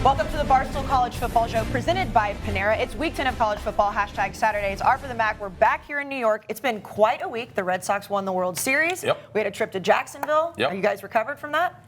Welcome to the Barstool College Football Show presented by Panera. It's week 10 of college football. Hashtag Saturdays are for the MAC. We're back here in New York. It's been quite a week. The Red Sox won the World Series. Yep. We had a trip to Jacksonville. Yep. Are you guys recovered from that?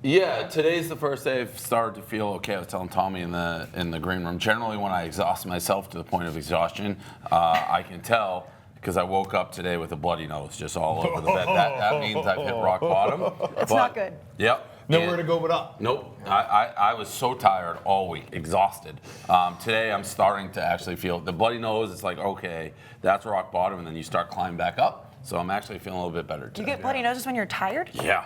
Yeah, today's the first day I've started to feel okay. I was telling Tommy in the green room. Generally, when I exhaust myself to the point of exhaustion, I can tell because I woke up today with a bloody nose just all over the bed. That means I've hit rock bottom. It's not good. Yep. Nowhere to go but up. Nope. I was so tired all week, exhausted. Today I'm starting to actually feel the bloody nose. It's like, okay, that's rock bottom, and then you start climbing back up. So I'm actually feeling a little bit better today. Do you get bloody noses when you're tired? Yeah.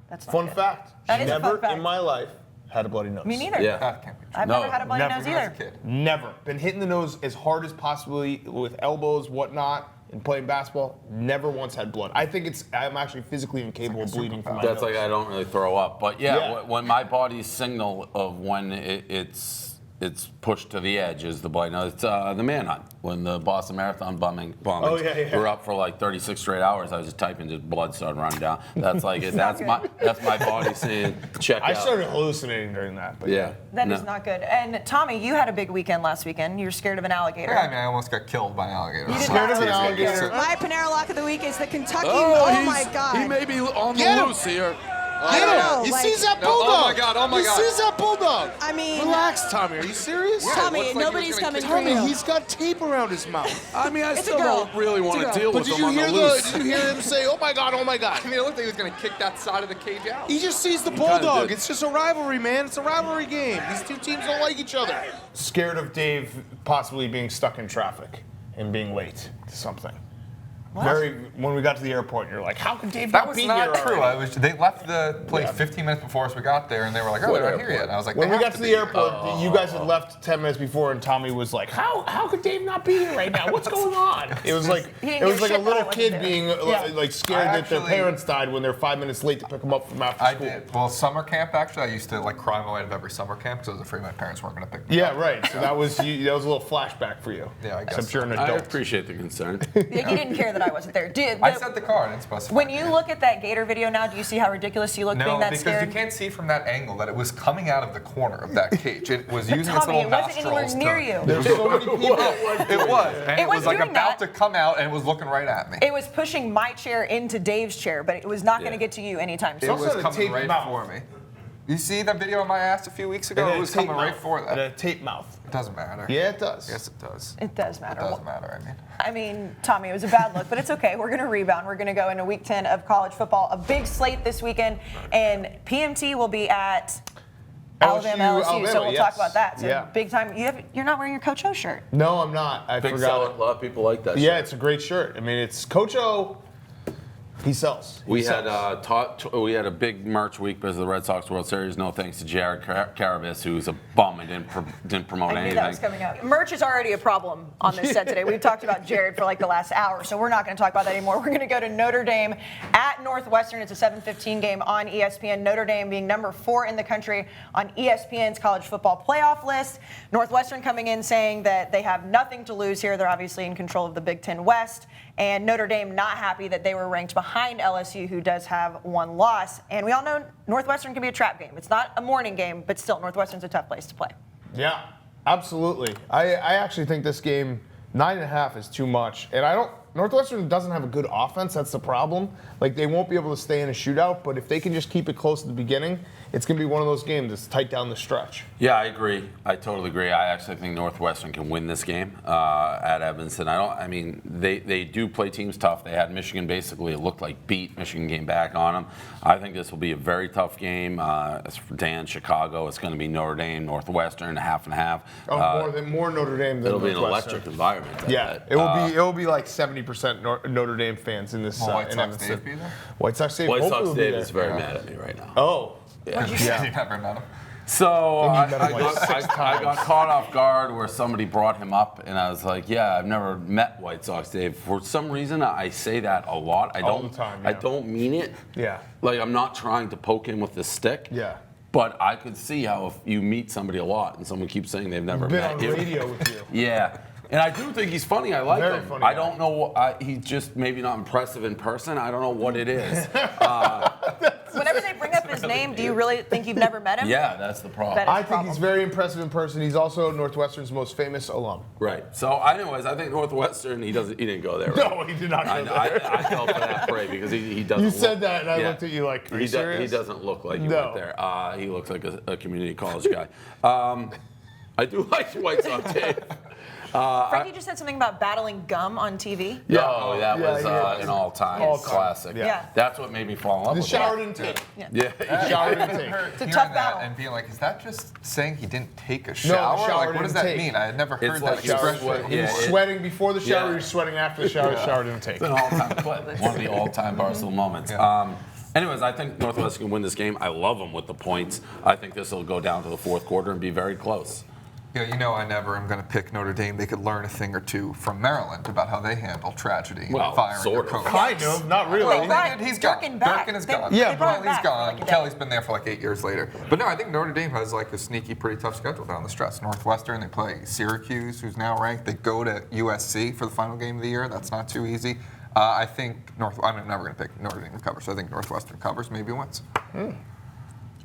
That's not Fun good. fact. That is a never fun fact. in my life had a bloody nose. Me neither. Yeah. I've No, never had a bloody never. nose Even either. as a kid. Never. Been hitting the nose as hard as possibly with elbows, whatnot, and playing basketball. Never once had blood. I think I'm actually physically incapable of bleeding from my That's nose. like I don't really throw up, but yeah, Yeah. when my body's signal of when it's pushed to the edge is the bloody nose. It's the manhunt when the Boston Marathon bombing. Oh, yeah. We're up for like 36 straight hours. I was just typing, just blood started running down. That's like it. That's my body saying check I out. started hallucinating during that. But Yeah. That No. is not good. And Tommy, you had a big weekend last weekend. You were scared of an alligator. Yeah, I mean, I almost got killed by an alligator. You did Scared not. of an alligator. My Panera lock of the week is the Kentucky. Oh my God! He may be on Get the him. loose here. I don't know. He like, sees that No, bulldog. oh my God, oh my he God. sees that bulldog. I mean, Relax, Tommy. Are you serious? Yeah, it Tommy, looks like he was nobody's gonna coming kick for Tommy, you. he's got tape around his mouth. I mean, I It's a still girl. don't really want It's a to girl. deal But with did him you on hear the loose. did you hear him say, "Oh my God, oh my God"? I mean, it looked like he was going to kick that side of the cage out. He just sees the kinda bulldog. did. It's just a rivalry, man. It's a rivalry game. These two teams don't like each other. Scared of Dave possibly being stuck in traffic and being late to something. When we got to the airport, you're like, how could Dave That not was be not here true. already? They left the place Yeah. 15 minutes before us. We got there, and they were like, "Oh, they're not here yet." And I was like, When "They we have got to be the here." airport, you guys had left 10 minutes before, and Tommy was like, "How could Dave not be here right now? What's going on?" It was like He didn't it was give like a shit that I little wasn't kid there. being Yeah. like scared that their parents died when they're 5 minutes late to pick them up from after I school. did. Well, summer camp, actually, I used to like cry my way to every summer camp because I was afraid my parents weren't going to pick me Yeah, up. right. So that was a little flashback for you. Yeah, I guess Except you're an I adult. appreciate the concern. Yeah, you didn't care that I wasn't there. I said the car, I didn't specify. When you look at that gator video now, do you see how ridiculous you look being No, that because scared? you can't see from that angle that it was coming out of the corner of that cage. It was using its Tommy, little it wasn't anywhere nostrils near to. you. There's so many people. It was, and It it was was like doing about that. to come out, and it was looking right at me. It was pushing my chair into Dave's chair, but it was not going to Yeah. get to you anytime It soon. also was had a coming taped right mouth. for me. You see that video of my ass a few weeks ago? It was coming right for And that. a tape mouth. It doesn't matter. Yeah, it does. Yes, it does. It does matter. It does matter, I mean. I mean, Tommy, it was a bad look, but it's okay. We're going to rebound. We're going to go into week 10 of college football. A big slate this weekend, and PMT will be at Alabama, LSU, so we'll yes. talk about that. So Yeah. big time. You're not wearing your Coach O shirt. No, I'm not. I Big forgot. seller. A lot of people like that. Yeah, shit. it's a great shirt. I mean, it's Coach O. He sells. We He had sells. we had a big merch week because of the Red Sox World Series. No thanks to Jared Carabas, who's a bum and didn't promote I knew anything. that was coming up. Merch is already a problem on this set today. We've talked about Jared for like the last hour, so we're not going to talk about that anymore. We're going to go to Notre Dame at Northwestern. It's a 7:15 game on ESPN. Notre Dame being number 4 in the country on ESPN's college football playoff list. Northwestern coming in saying that they have nothing to lose here. They're obviously in control of the Big Ten West. And Notre Dame not happy that they were ranked behind LSU, who does have one loss. And we all know Northwestern can be a trap game. It's not a morning game, but still, Northwestern's a tough place to play. Yeah, absolutely. I actually think this game 9.5 is too much, and Northwestern doesn't have a good offense. That's the problem. Like, they won't be able to stay in a shootout, but if they can just keep it close at the beginning, it's going to be one of those games that's tight down the stretch. Yeah, I agree. I totally agree. I actually think Northwestern can win this game at Evanston. I mean, they do play teams tough. They had Michigan basically, it looked like beat. Michigan came back on them. I think this will be a very tough game. As for Dan, Chicago, it's going to be Notre Dame, Northwestern, 50/50. Oh, more Notre Dame than It'll be an Northwestern. electric environment. I Yeah, bet. it will be like 70% Notre Dame fans in this. Will White in Sox Evanston. Dave be there? White Sox Dave. White hopefully Sox will be Dave there. is very mad at me right now. Oh. Yeah. You never met him. So And I you've met him like 6 I got times. caught off guard where somebody brought him up, and I was like, "Yeah, I've never met White Sox Dave." For some reason, I say that a lot. I All don't. the time, I yeah. don't mean it. Yeah. Like I'm not trying to poke him with the stick. Yeah. But I could see how if you meet somebody a lot and someone keeps saying they've never Been met on you. radio with you. Yeah. And I do think he's funny. I like Very him. funny I guy. don't know. He's just maybe not impressive in person. I don't know what it is. Whenever they bring up his name. Do you really think you've never met him? Yeah, that's the problem. That is- I think he's very impressive in person. He's also Northwestern's most famous alum. Right. So, anyways, I think Northwestern. He didn't go there. Right? No, he did not go there. I fell for that prey because he doesn't. You look, said that, and I yeah. looked at you like, are you He serious? doesn't look like he No. went there. He looks like a community college guy. I do like White Sox tape. Frankie just said something about battling gum on TV. No, that was yeah. an all-time All-time. classic. Yeah. That's what made me fall in love The with shower him. didn't take. Yeah. Shower didn't take. It's a Hearing tough that battle. and being like, is that just saying he didn't take a shower? shower Like, what does didn't that take. mean? I had never heard It's that like shower expression. sweat. He was Yeah, sweating before the shower. yeah. He was sweating after the shower. The shower didn't take. It's an all-time clip. One of the all-time Barstool moments. Anyways, I think Northwestern can win this game. I love them with the points. I think this will go down to the fourth quarter and be very close. Yeah, you know, I never am going to pick Notre Dame. They could learn a thing or two from Maryland about how they handle tragedy Well, and firing their sort of. coach. Kind of, not really. Well, brought he's gone. Durkin back. Durkin is They- gone. Yeah, they brought him Kelly's back for gone. like a day. Kelly's been there for like 8 years later. But no, I think Notre Dame has like a sneaky, pretty tough schedule down the stretch. Northwestern, they play Syracuse, who's now ranked. They go to USC for the final game of the year. That's not too easy. I think I'm never going to pick Notre Dame to cover, so I think Northwestern covers, maybe wins.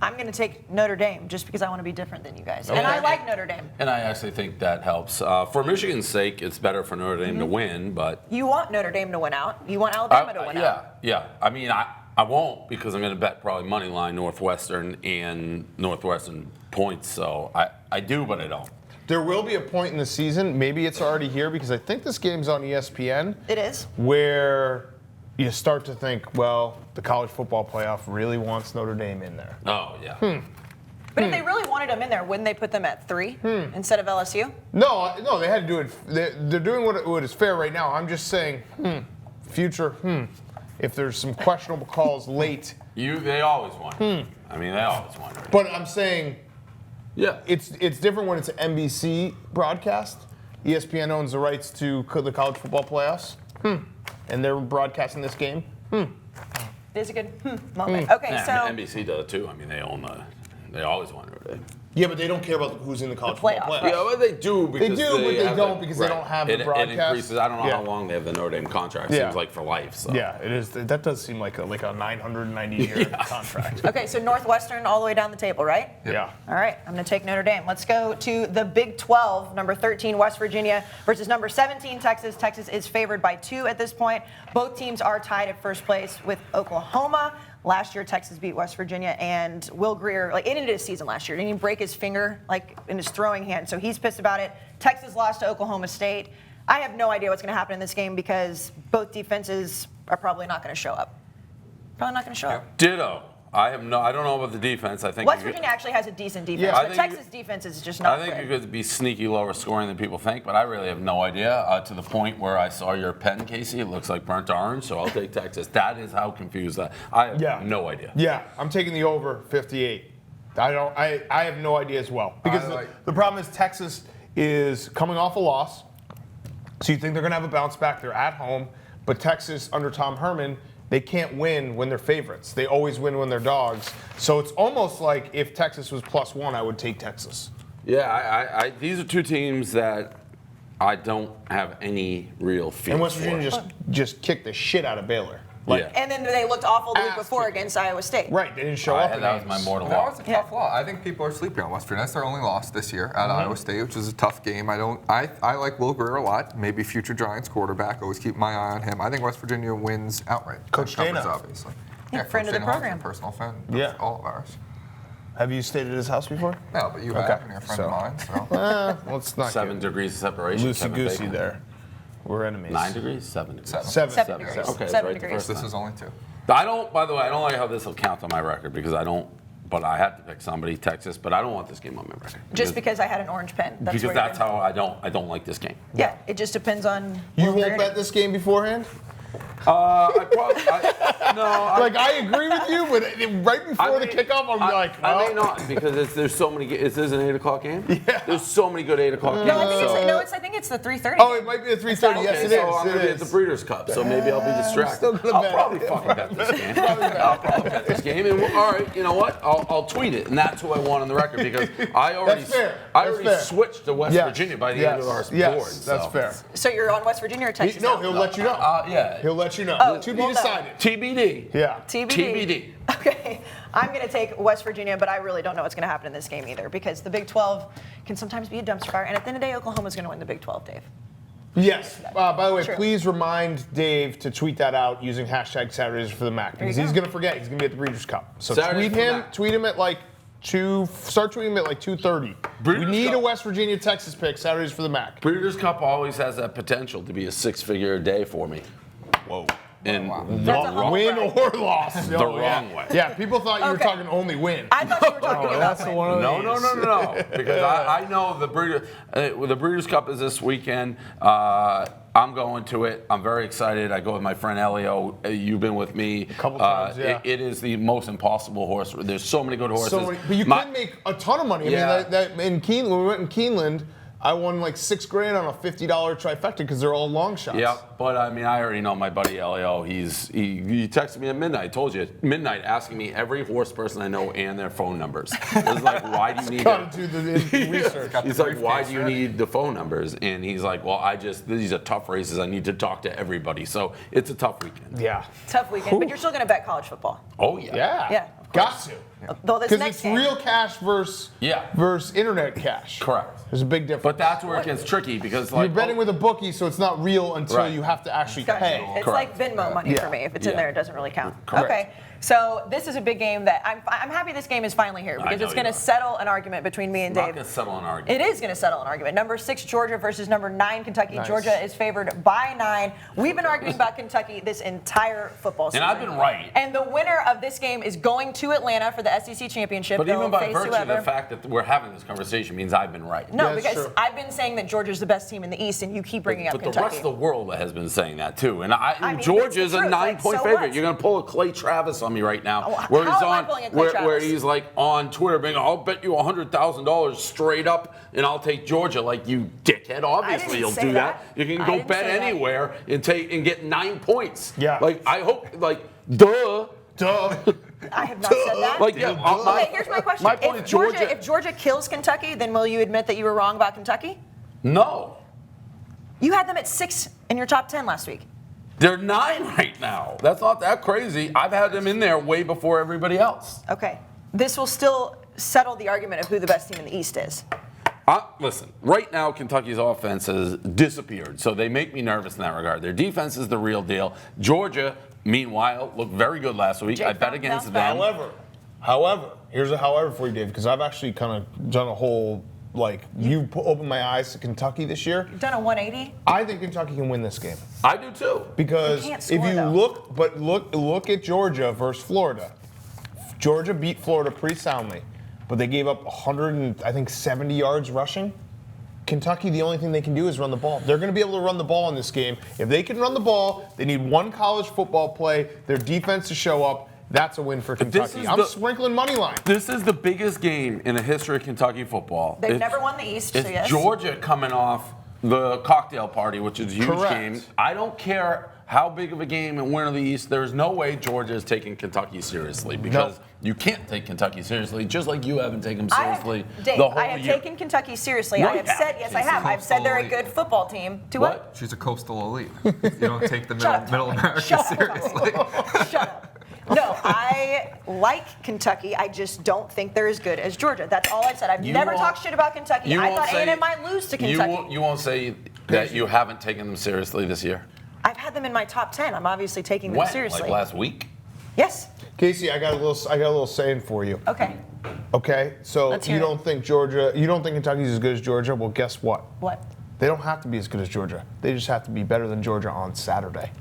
I'm going to take Notre Dame just because I want to be different than you guys. And I like Notre Dame. And I actually think that helps. For Michigan's sake, it's better for Notre Dame to win, but You want Notre Dame to win out. You want Alabama to win out. yeah. I mean, I won't because I'm going to bet probably money line Northwestern and Northwestern points. So I do, but I don't. There will be a point in the season, maybe it's already here because I think this game's on ESPN, It is. where you start to think, well, the college football playoff really wants Notre Dame in there. Oh, yeah. But if they really wanted them in there, wouldn't they put them at 3 instead of LSU? No, they had to do it. They're doing what is fair right now. I'm just saying, future, if there's some questionable calls late. They always won. I mean, they always won. But I'm saying Yeah. it's different when it's an NBC broadcast. ESPN owns the rights to the college football playoffs. And they're broadcasting this game. There's a good moment. Okay, Yeah, so NBC does it too. I mean, they always won Notre Dame. Yeah, but they don't care about who's in the college playoff, football playoffs. right. Yeah, well, they do because do, but they have don't because they don't have the It broadcast. increases. I don't know Yeah. how long they have the Notre Dame contract. Yeah. Seems like for life. So. Yeah, it is. That does seem like a 990-year contract. okay, so Northwestern all the way down the table, right? Yeah. All right, I'm going to take Notre Dame. Let's go to the Big 12. Number 13, West Virginia versus number 17, Texas. Texas is favored by 2 at this point. Both teams are tied at first place with Oklahoma. Last year, Texas beat West Virginia, and Will Greer, it ended his season last year. Didn't he break his finger, in his throwing hand? So he's pissed about it. Texas lost to Oklahoma State. I have no idea what's going to happen in this game because both defenses are probably not going to show up. Probably not going to show up. Ditto. I don't know about the defense. I think West Virginia actually has a decent defense, Yeah. I but think Texas defense is just not I think good. you could be sneaky lower scoring than people think, but I really have no idea. To the point where I saw your pen, Kayce, it looks like burnt orange, so I'll take Texas. That is how confused I have no idea. Yeah, I'm taking the over 58. I have no idea as well because the problem is Texas is coming off a loss, so you think they're going to have a bounce back. They're at home, but Texas under Tom Herman, they can't win when they're favorites. They always win when they're dogs. So it's almost like if Texas was +1, I would take Texas. Yeah, these are two teams that I don't have any real feel And West for. Virginia just kicked the shit out of Baylor. Yeah. And then they looked awful the week Ass before kicking. against Iowa State. Right, they didn't show up. in That was games. my mortal That law. was a tough loss. I think people are sleeping on West Virginia. That's their only loss this year at Iowa State, which is a tough game. I like Will Greer a lot. Maybe future Giants quarterback. Always keep my eye on him. I think West Virginia wins outright. Coach Covers, Dana. obviously. Yeah, friend of the Coach Dana program. Holmes, a personal friend. Yeah. All of ours. Have you stayed at his house before? No, but you have, and you're a friend of mine. So. Well, it's not 7 degrees of separation. loosey Kevin goosey Bacon. there. We're enemies. 9 degrees? 7 degrees. Seven. 7 degrees. Okay, it's 7 right the degrees. first This is only 2. By the way, I don't like how this will count on my record because but I had to pick somebody, Texas, but I don't want this game on my record. Just because I had an orange pen. Because where that's you're how I don't like this game. Yeah, it just depends on. You where won't you're bet this game beforehand? I probably Like, I agree with you, but right before the kickoff, I'll be like, I may well, not because there's so many. Is this an 8 o'clock game? Yeah. There's so many good 8 o'clock games. No, I think so- I think it's the 3:30. oh, it might be a 3:30. Yes, Okay, it so is. I'm It gonna be at the is. Breeders' Cup, so maybe I'll be distracted. still gonna I'll bet probably it. fucking bet this game. I'll probably bet this game. And all right, you know what? I'll tweet it, and that's who I want on the record because I already That's fair. I That's already fair. switched to West Yes. Virginia by the Yes. end of our Yes, board. that's so. fair. So you're on West Virginia or Texas? No, now? he'll let you know. Yeah. He'll let let you know. To be well, no. decided. TBD. Yeah. TBD. Okay, I'm going to take West Virginia, but I really don't know what's going to happen in this game either because the Big 12 can sometimes be a dumpster fire, and at the end of the day, Oklahoma's going to win the Big 12, Dave. Yes. By the way, True. please remind Dave to tweet that out using hashtag Saturdays for the Mac because you he's go. going to forget. He's going to be at the Breeders' Cup. So Saturdays tweet for the him. Mac. Tweet him at like 2. Start tweeting him at like 2:30. Breeders' We need Cup. a West Virginia Texas pick. Saturdays for the Mac. Breeders' Cup always has that potential to be a six-figure day for me. Whoa. In the That's a humble Win brag. or loss. The wrong way. Yeah, people thought you were Okay. talking only win. I thought you were talking about that's the win. one of No. Because I know the Breeders' Cup is this weekend. I'm going to it. I'm very excited. I go with my friend Elio. You've been with me. A couple times, yeah. It is the most impossible horse. There's so many good horses. But you can make a ton of money. I Yeah. mean, that in Keeneland, when we went in Keeneland, I won like $6,000 on a $50 trifecta because they're all long shots. Yeah, but I mean, I already know my buddy Elio. He texted me at midnight. I told you, at midnight, asking me every horse person I know and their phone numbers. I was like, why do you need Gotta it? do the research. He's like, why do you need the phone numbers? And he's like, well, these are tough races. I need to talk to everybody. So it's a tough weekend. Yeah. Tough weekend, but you're still going to bet college football. Oh, yeah. Yeah. Yeah, of Got course. to. Though this Because next it's game, real cash versus internet cash. Correct. There's a big difference. But that's where it gets tricky because, You're like, betting with a bookie, so it's not real until Right. you have to actually Gotcha. pay. It's Correct. like Venmo money Yeah. for me. If it's in Yeah. there, it doesn't really count. Correct. Okay, so this is a big game that I'm happy this game is finally here because know it's going to you are. settle an argument between me and not Dave. going to settle an argument. It is going to settle an argument. Number 6 Georgia versus number 9 Kentucky. Nice. Georgia is favored by 9. We've been arguing about Kentucky this entire football season. And I've been right. And the winner of this game is going to Atlanta for the SEC championship. But They'll even by face virtue of whoever. the fact that we're having this conversation means I've been right. No, Yeah, that's because true. I've been saying that Georgia's the best team in the East, and you keep bringing up But Kentucky. the rest of the world has been saying that too. And I mean, Georgia's it's the a truth. Like, 9-point so favorite. what? You're going to pull a Clay Travis on me right now. Oh, where how he's am I on, pulling a Clay where Travis? he's like on Twitter being, I'll bet you $100,000 straight up and I'll take Georgia. Like, you dickhead. Obviously didn't you'll say do that. that. You can I go didn't bet say that. anywhere and get 9 points. Yeah. Like, I hope, like, duh. Duh. I have not said that. Like, yeah, Okay, here's my question. My point if is Georgia. If Georgia kills Kentucky, then will you admit that you were wrong about Kentucky? No. You had them at 6 in your top 10 last week. They're 9 right now. That's not that crazy. I've had them in there way before everybody else. Okay. This will still settle the argument of who the best team in the East is. Listen, right now Kentucky's offense has disappeared, so they make me nervous in that regard. Their defense is the real deal. Georgia, meanwhile, looked very good last week. Jake I bet Fromm against bounced back. them. However, here's a however for you, Dave, because I've actually kind of done a whole, like, opened my eyes to Kentucky this year. You've done a 180. I think Kentucky can win this game. I do too. Because They can't if score, you though. look at Georgia versus Florida. Georgia beat Florida pretty soundly, but they gave up 170 yards rushing. Kentucky, the only thing they can do is run the ball. They're going to be able to run the ball in this game. If they can run the ball, they need one college football play, their defense to show up. That's a win for this Kentucky. is I'm the- sprinkling money line. This is the biggest game in the history of Kentucky football. They've never won the East, so It's yes. Georgia coming off the cocktail party, which is a huge Correct. game. I don't care how big of a game and winner of the East. There's no way Georgia is taking Kentucky seriously because you can't take Kentucky seriously, just like you haven't taken them seriously Dave, the whole I have year. taken Kentucky seriously. No, I you have said, haven't. yes, I have. I've said they're a good football team. Do what? She's a coastal elite. You don't take the Shut up, middle Tom. America Shut up, Tom. seriously. Shut up. No, I like Kentucky. I just don't think they're as good as Georgia. That's all I've said. I've You never won't- talked shit about Kentucky. You I won't thought say- A&M might lose to Kentucky. You won't say that you haven't taken them seriously this year? I've had them in my top 10. I'm obviously taking them When? seriously. Like last week? Yes. Casey, I got a little saying for you. Okay. Okay, so Let's you hear it. don't think Kentucky's as good as Georgia? Well, guess what? What? They don't have to be as good as Georgia. They just have to be better than Georgia on Saturday.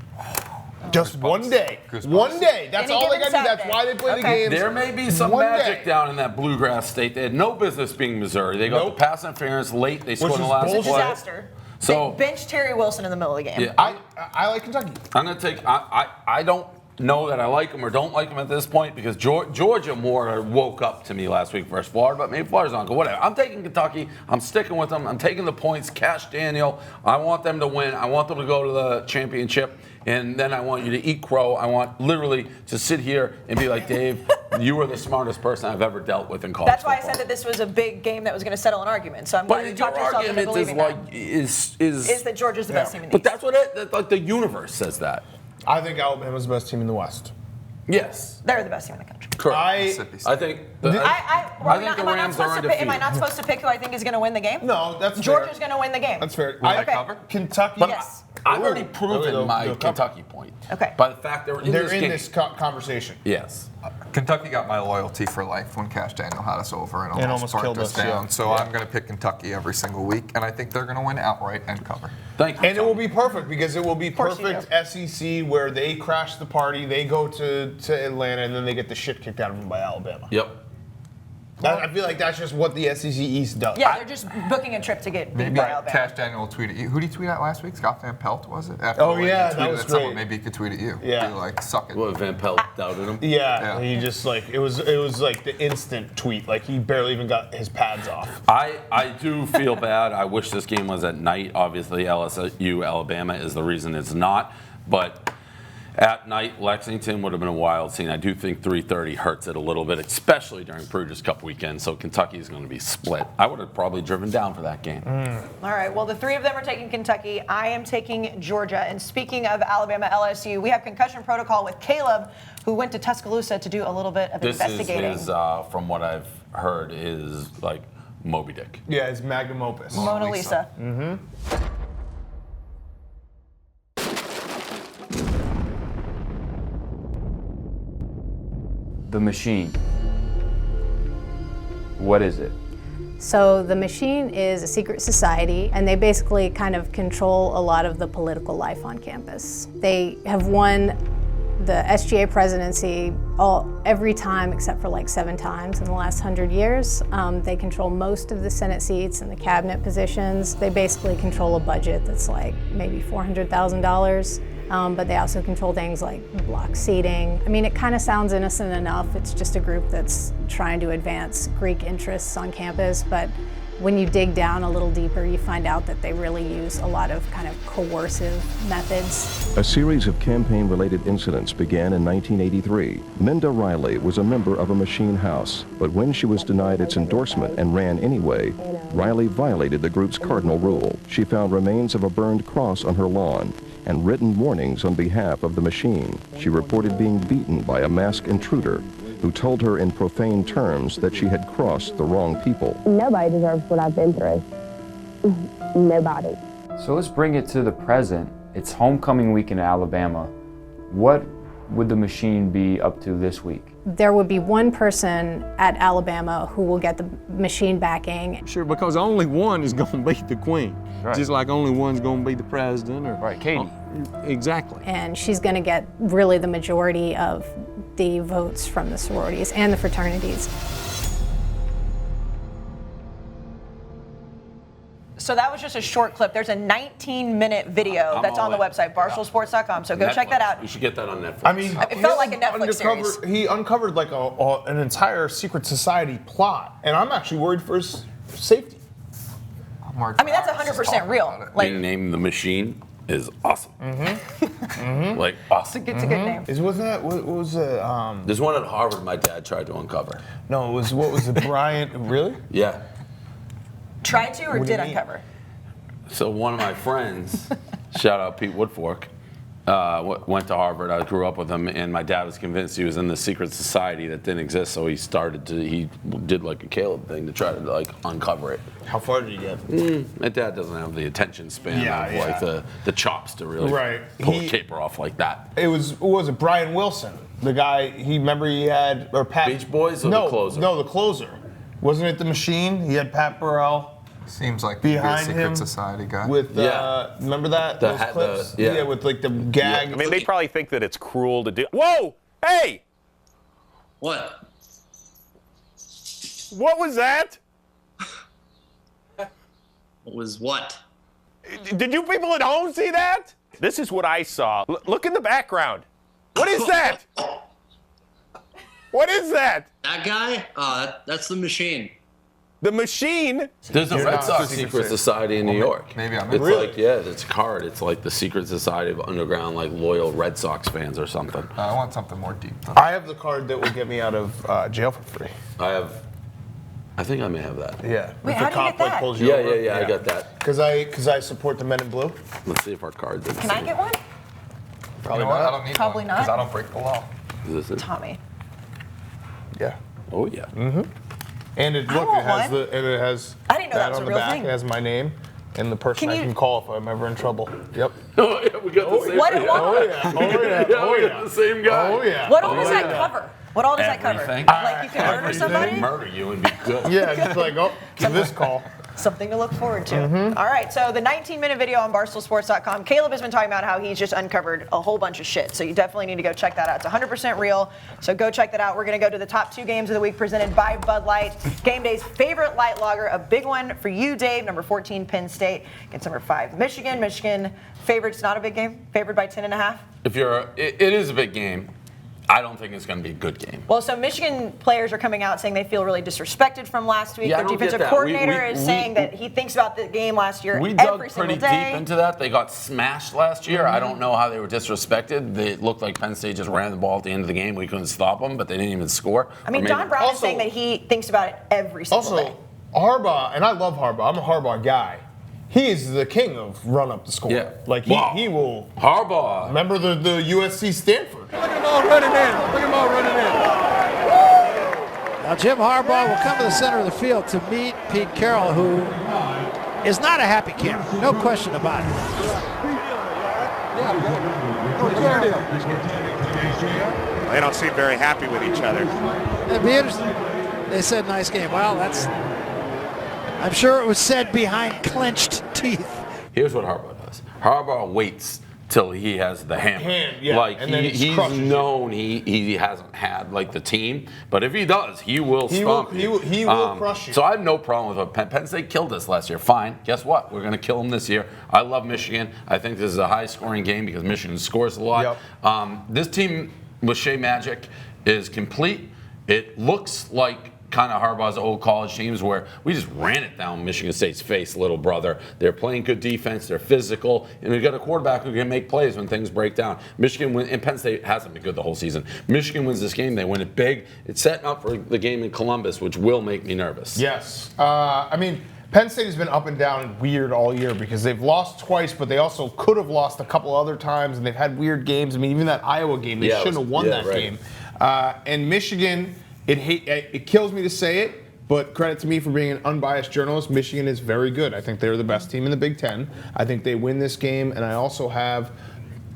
Just one day. Goosebumps. One day. That's Any all they given got to do. That's Saturday. why they play the Okay. games. There may be some One magic day. down in that bluegrass state. They had no business being Missouri. They got Nope. the pass interference late. They scored in the is last bullshit. play. Disaster. So They benched Terry Wilson in the middle of the game. yeah, I like Kentucky. I'm gonna take. I don't know that I like them or don't like them at this point because Georgia more woke up to me last week versus Florida, but maybe Florida's not good. Whatever. I'm taking Kentucky. I'm sticking with them. I'm taking the points. Cash Daniel. I want them to win. I want them to go to the championship. And then I want you to eat crow. I want literally to sit here and be like, Dave, you are the smartest person I've ever dealt with in college That's why I football. said that this was a big game that was going to settle an argument. So I'm glad you But your talked yourself into argument is believing like that. is Is that Georgia's the best team in the But East. that's what like the universe says that. I think Alabama's the best team in the West. Yes. They're the best team in the country. Correct. Mississippi State. I think. Am I not supposed to pick who I think is going to win the game? No, that's Georgia's fair. going to win the game. That's fair. Will they cover? Kentucky. Yes. I've already Ooh. proven my They'll cover. Kentucky point. Okay. By the fact they're in They're this in game. this conversation. Yes. Kentucky got my loyalty for life when Cash Daniel had us over and almost killed burnt us us, down. yeah. So I'm going to pick Kentucky every single week, and I think they're going to win outright and cover. Thank you. And it will be perfect because it will be course you perfect SEC where they crash the party, they go to Atlanta, and then they get the shit kicked out of them by Alabama. Yep. I feel like that's just what the SEC East does. Yeah, they're just booking a trip to get beat Maybe by Alabama. Cash Daniel will tweet at you. Who did he tweet at last week? Scott Van Pelt, was it? Oh, the way yeah, he that tweeted was at someone, great. maybe he could tweet at you. Yeah. Be like, suck it. What, Van Pelt doubted him? Yeah, Yeah. he just like it was like the instant tweet. Like he barely even got his pads off. I do feel bad. I wish this game was at night. Obviously, LSU Alabama is the reason it's not. But at night, Lexington would have been a wild scene. I do think 3:30 hurts it a little bit, especially during Pruger's Cup weekend. So Kentucky is going to be split. I would have probably driven down for that game. All right, well, the three of them are taking Kentucky. I am taking Georgia. And speaking of Alabama LSU, we have concussion protocol with Caleb, who went to Tuscaloosa to do a little bit of This investigating. is from what I've heard, is like Moby Dick. Yeah, it's magnum opus. Mona Lisa. The machine. What is it? So the machine is a secret society, and they basically kind of control a lot of the political life on campus. They have won the SGA presidency every time except for like 7 times in the last 100 years. They control most of the Senate seats and the cabinet positions. They basically control a budget that's like maybe $400,000. But they also control things like block seating. I mean, it kind of sounds innocent enough. It's just a group that's trying to advance Greek interests on campus. But when you dig down a little deeper, you find out that they really use a lot of kind of coercive methods. A series of campaign-related incidents began in 1983. Minda Riley was a member of a machine house, but when she was denied its endorsement and ran anyway, Riley violated the group's cardinal rule. She found remains of a burned cross on her lawn and written warnings on behalf of the machine. She reported being beaten by a masked intruder who told her in profane terms that she had crossed the wrong people. Nobody deserves what I've been through. Nobody. So let's bring it to the present. It's homecoming week in Alabama. What would the machine be up to this week? There would be one person at Alabama who will get the machine backing. Sure, because only one is going to be the queen. Right. Just like only one's going to be the president. Or Right, Katie. Exactly. And she's going to get really the majority of the votes from the sororities and the fraternities. So that was just a short clip. There's a 19-minute video I'm that's on the all in. website, barstoolsports.com. So go check that out. We should get that on Netflix. I mean, It felt like a Netflix series. He uncovered like an entire secret society plot, and I'm actually worried for his safety. I mean, that's 100% real. Like, Being named the machine is awesome. Like awesome. it's a good name. Wasn't that what was it? There's one at Harvard my dad tried to uncover. No, it was what was it? Bryant? Really? Yeah. Tried to or What do you did mean? uncover? So one of my friends, shout out Pete Woodfork, went to Harvard. I grew up with him, and my dad was convinced he was in the secret society that didn't exist. So he did like a Caleb thing to try to like uncover it. How far did he get? My dad doesn't have the attention span Yeah, of yeah. like the chops to really Right. pull a caper off like that. It was Brian Wilson, the guy he had or Pat Beach Boys or no, the closer? No, the closer. Wasn't it the machine? He had Pat Burrell Seems like he'd be a behind secret him society guy. with Yeah. remember that The those hat- clips? the- yeah. with like the gag. I mean, they probably think that it's cruel to do. Whoa! Hey! What? What was that? What was what? Did you people at home see that? This is what I saw. Look in the background. What is that? What is that? That guy? That's the machine. The machine? There's a You're Red not Sox secret secret society in New York. maybe I'm It's Really? like it's a card. It's like the secret society of underground like loyal Red Sox fans or something. I want something more deep than I have the card that will get me out of jail for free. I think I may have that. Yeah. Wait, If how the do you cop get that? pulls you Yeah, over. I got that. Because I support the Men in Blue. Let's see if our cards are the Can I same. get one? If Probably You know what? not. I don't need Probably one because not. I don't break the law. Is this it? Tommy. Yeah. Oh yeah. And it I look, want it has one. it has I didn't know that that was on a the real back. thing. It has my name and the person Can I you- can call if I'm ever in trouble. Yep. Oh yeah, we got the same. What- yeah. what- Oh yeah. Oh yeah. Yeah, Oh we yeah. got the same guy. Oh yeah. What all does Oh, that yeah. cover? What all does that cover? Everything. Like you can murder Everything. somebody? Murder you and be good. Yeah, just like this call. Something to look forward to. All right, so the 19-minute video on BarstoolSports.com. Caleb has been talking about how he's just uncovered a whole bunch of shit, so you definitely need to go check that out. It's 100% real, so go check that out. We're going to go to the top 2 games of the week presented by Bud Light. Game Day's favorite light lager, a big one for you, Dave. Number 14, Penn State against number 5, Michigan. Michigan favorites, not a big game, favored by 10.5. If it is a big game. I don't think it's going to be a good game. Well, so Michigan players are coming out saying they feel really disrespected from last week. Yeah, I Their don't get defensive that. coordinator is saying that he thinks about the game last year We every dug single pretty day. deep into that. They got smashed last year. I don't know how they were disrespected. It looked like Penn State just ran the ball at the end of the game. We couldn't stop them, but they didn't even score. I mean, Or maybe- Don Brown is saying that he thinks about it every single day. Also, Harbaugh, and I love Harbaugh. I'm a Harbaugh guy. He is the king of run up the score. Yeah. Like he will. Harbaugh. Remember the USC Stanford. Look at them all running in. Look at them all running in. Now Jim Harbaugh will come to the center of the field to meet Pete Carroll, who is not a happy camper. No question about it. They don't seem very happy with each other. It'd be interesting. They said nice game. Well, I'm sure it was said behind clenched teeth. Here's what Harbaugh does. Harbaugh waits till he has the hammer. Like and then he's known he hasn't had like the team, but if he does, he will stomp you. He will crush you. So I have no problem with it. Penn State killed us last year. Fine. Guess what? We're going to kill them this year. I love Michigan. I think this is a high-scoring game because Michigan scores a lot. This team with Shea Magic is complete. It looks like kind of Harbaugh's old college teams where we just ran it down Michigan State's face, little brother. They're playing good defense, they're physical, and we've got a quarterback who can make plays when things break down. Michigan wins, and Penn State hasn't been good the whole season. Michigan wins this game, they win it big. It's setting up for the game in Columbus, which will make me nervous. Yes. I mean, Penn State has been up and down and weird all year because they've lost twice, but they also could have lost a couple other times, and they've had weird games. I mean, even that Iowa game, they shouldn't have won that game. And Michigan, it kills me to say it, but credit to me for being an unbiased journalist. Michigan is very good. I think they're the best team in the Big Ten. I think they win this game, and I also have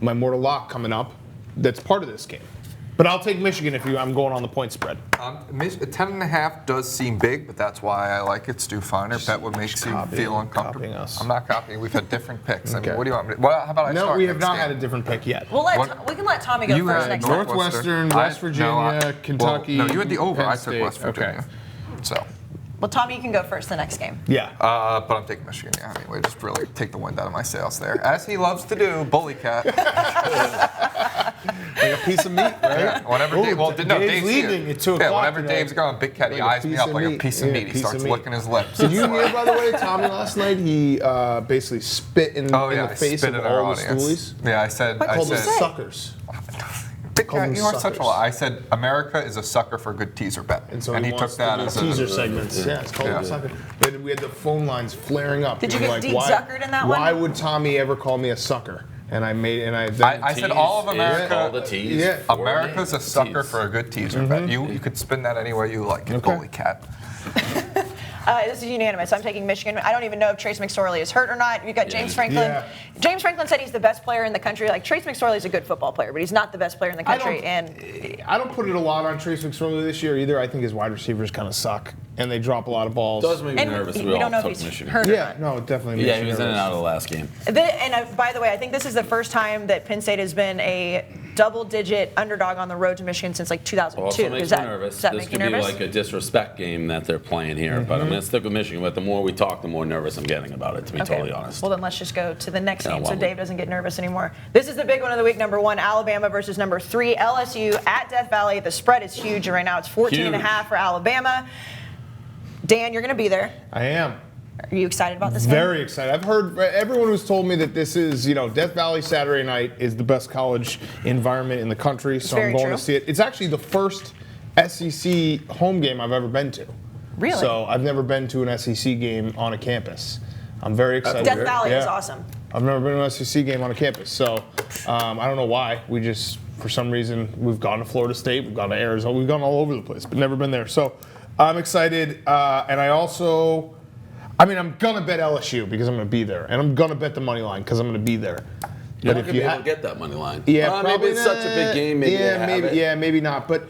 my mortal lock coming up that's part of this game. But I'll take Michigan if I'm going on the point spread. 10.5 does seem big, but that's why I like it. Stu Feiner. Bet what makes you feel uncomfortable. Us. I'm not copying. We've had different picks. I Okay. mean, what do you want me to? Well, how about I No, start we have next not game? had a different pick yet. We can let Tommy go You first had next time. Northwestern, West Virginia, Kentucky. Well, no, you had the over. Penn I took State. West Virginia. Okay. So. Well, Tommy, you can go first the next game. Yeah. But I'm taking Michigan. Yeah, anyway, just really take the wind out of my sails there, as he loves to do. Bully cat. Like a piece of meat, right? Yeah, whenever Dave, well, no, Dave's leaving at 2 Yeah, o'clock whenever tonight. Dave's gone, Big Cat, he Like a eyes me piece up of like a meat. piece of Yeah, meat. He piece of starts meat. licking his lips. Did you It's hear, like- by the way, Tommy last night? He basically spit in I the face spit of in our all the audience. stoolies. Yeah, I said. I Called them said, suckers. Big Called Cat, them you are such a suckers. lie. I said America is a sucker for a good teaser bet, And so he took wants that the as teaser a segments. Yeah, it's called a sucker. But we had the phone lines flaring up. Did you People get like, deep why, suckered in that one? Why would Tommy ever call me a sucker? And I said all of America. All the teas. Yeah. America's a sucker for a good teaser bet. You could spin that any way you like. Bully cat. This is unanimous. I'm taking Michigan. I don't even know if Trace McSorley is hurt or not. You've got James Franklin. Yeah. James Franklin said he's the best player in the country. Like, Trace McSorley is a good football player, but he's not the best player in the country. I don't put it a lot on Trace McSorley this year either. I think his wide receivers kind of suck, and they drop a lot of balls. Does make me nervous. we don't know if took he's Michigan. hurt or Yeah, no, it definitely makes Yeah, me he was in and nervous. out of the last game. By the way, I think this is the first time that Penn State has been a double-digit underdog on the road to Michigan since like 2002. Also makes me nervous. Does that This make you could be nervous? like a disrespect game that they're playing here, but I'm going to stick with Michigan. But the more we talk, the more nervous I'm getting about it, to be totally honest. Well, then let's just go to the next Yeah, game why so not? Dave doesn't get nervous anymore. This is the big one of the week, number 1, Alabama versus number 3, LSU at Death Valley. The spread is huge right now. It's 14.5 for Alabama. Dan, you're going to be there. I am. Are you excited about this game? Very excited. I've heard everyone who's told me that this is, Death Valley Saturday night is the best college environment in the country, so I'm going to see it. It's actually the first SEC home game I've ever been to. Really? So I've never been to an SEC game on a campus. I'm very excited. Death Valley is awesome. I've never been to an SEC game on a campus. So I don't know why. We just, for some reason, we've gone to Florida State, we've gone to Arizona, we've gone all over the place, but never been there. So I'm excited. And I'm going to bet LSU because I'm going to be there. And I'm going to bet the money line because I'm going to be there. You're But not going to be able to get that money line. Yeah, maybe probably it's such a big game. Maybe not. But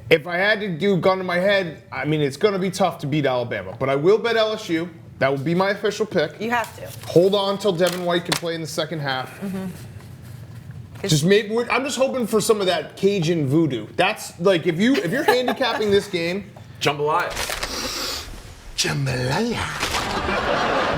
if I had to do gun to my head, I mean, it's going to be tough to beat Alabama. But I will bet LSU. That will be my official pick. You have to. Hold on until Devin White can play in the second half. I'm just hoping for some of that Cajun voodoo. That's like if you're handicapping this game, jambalaya.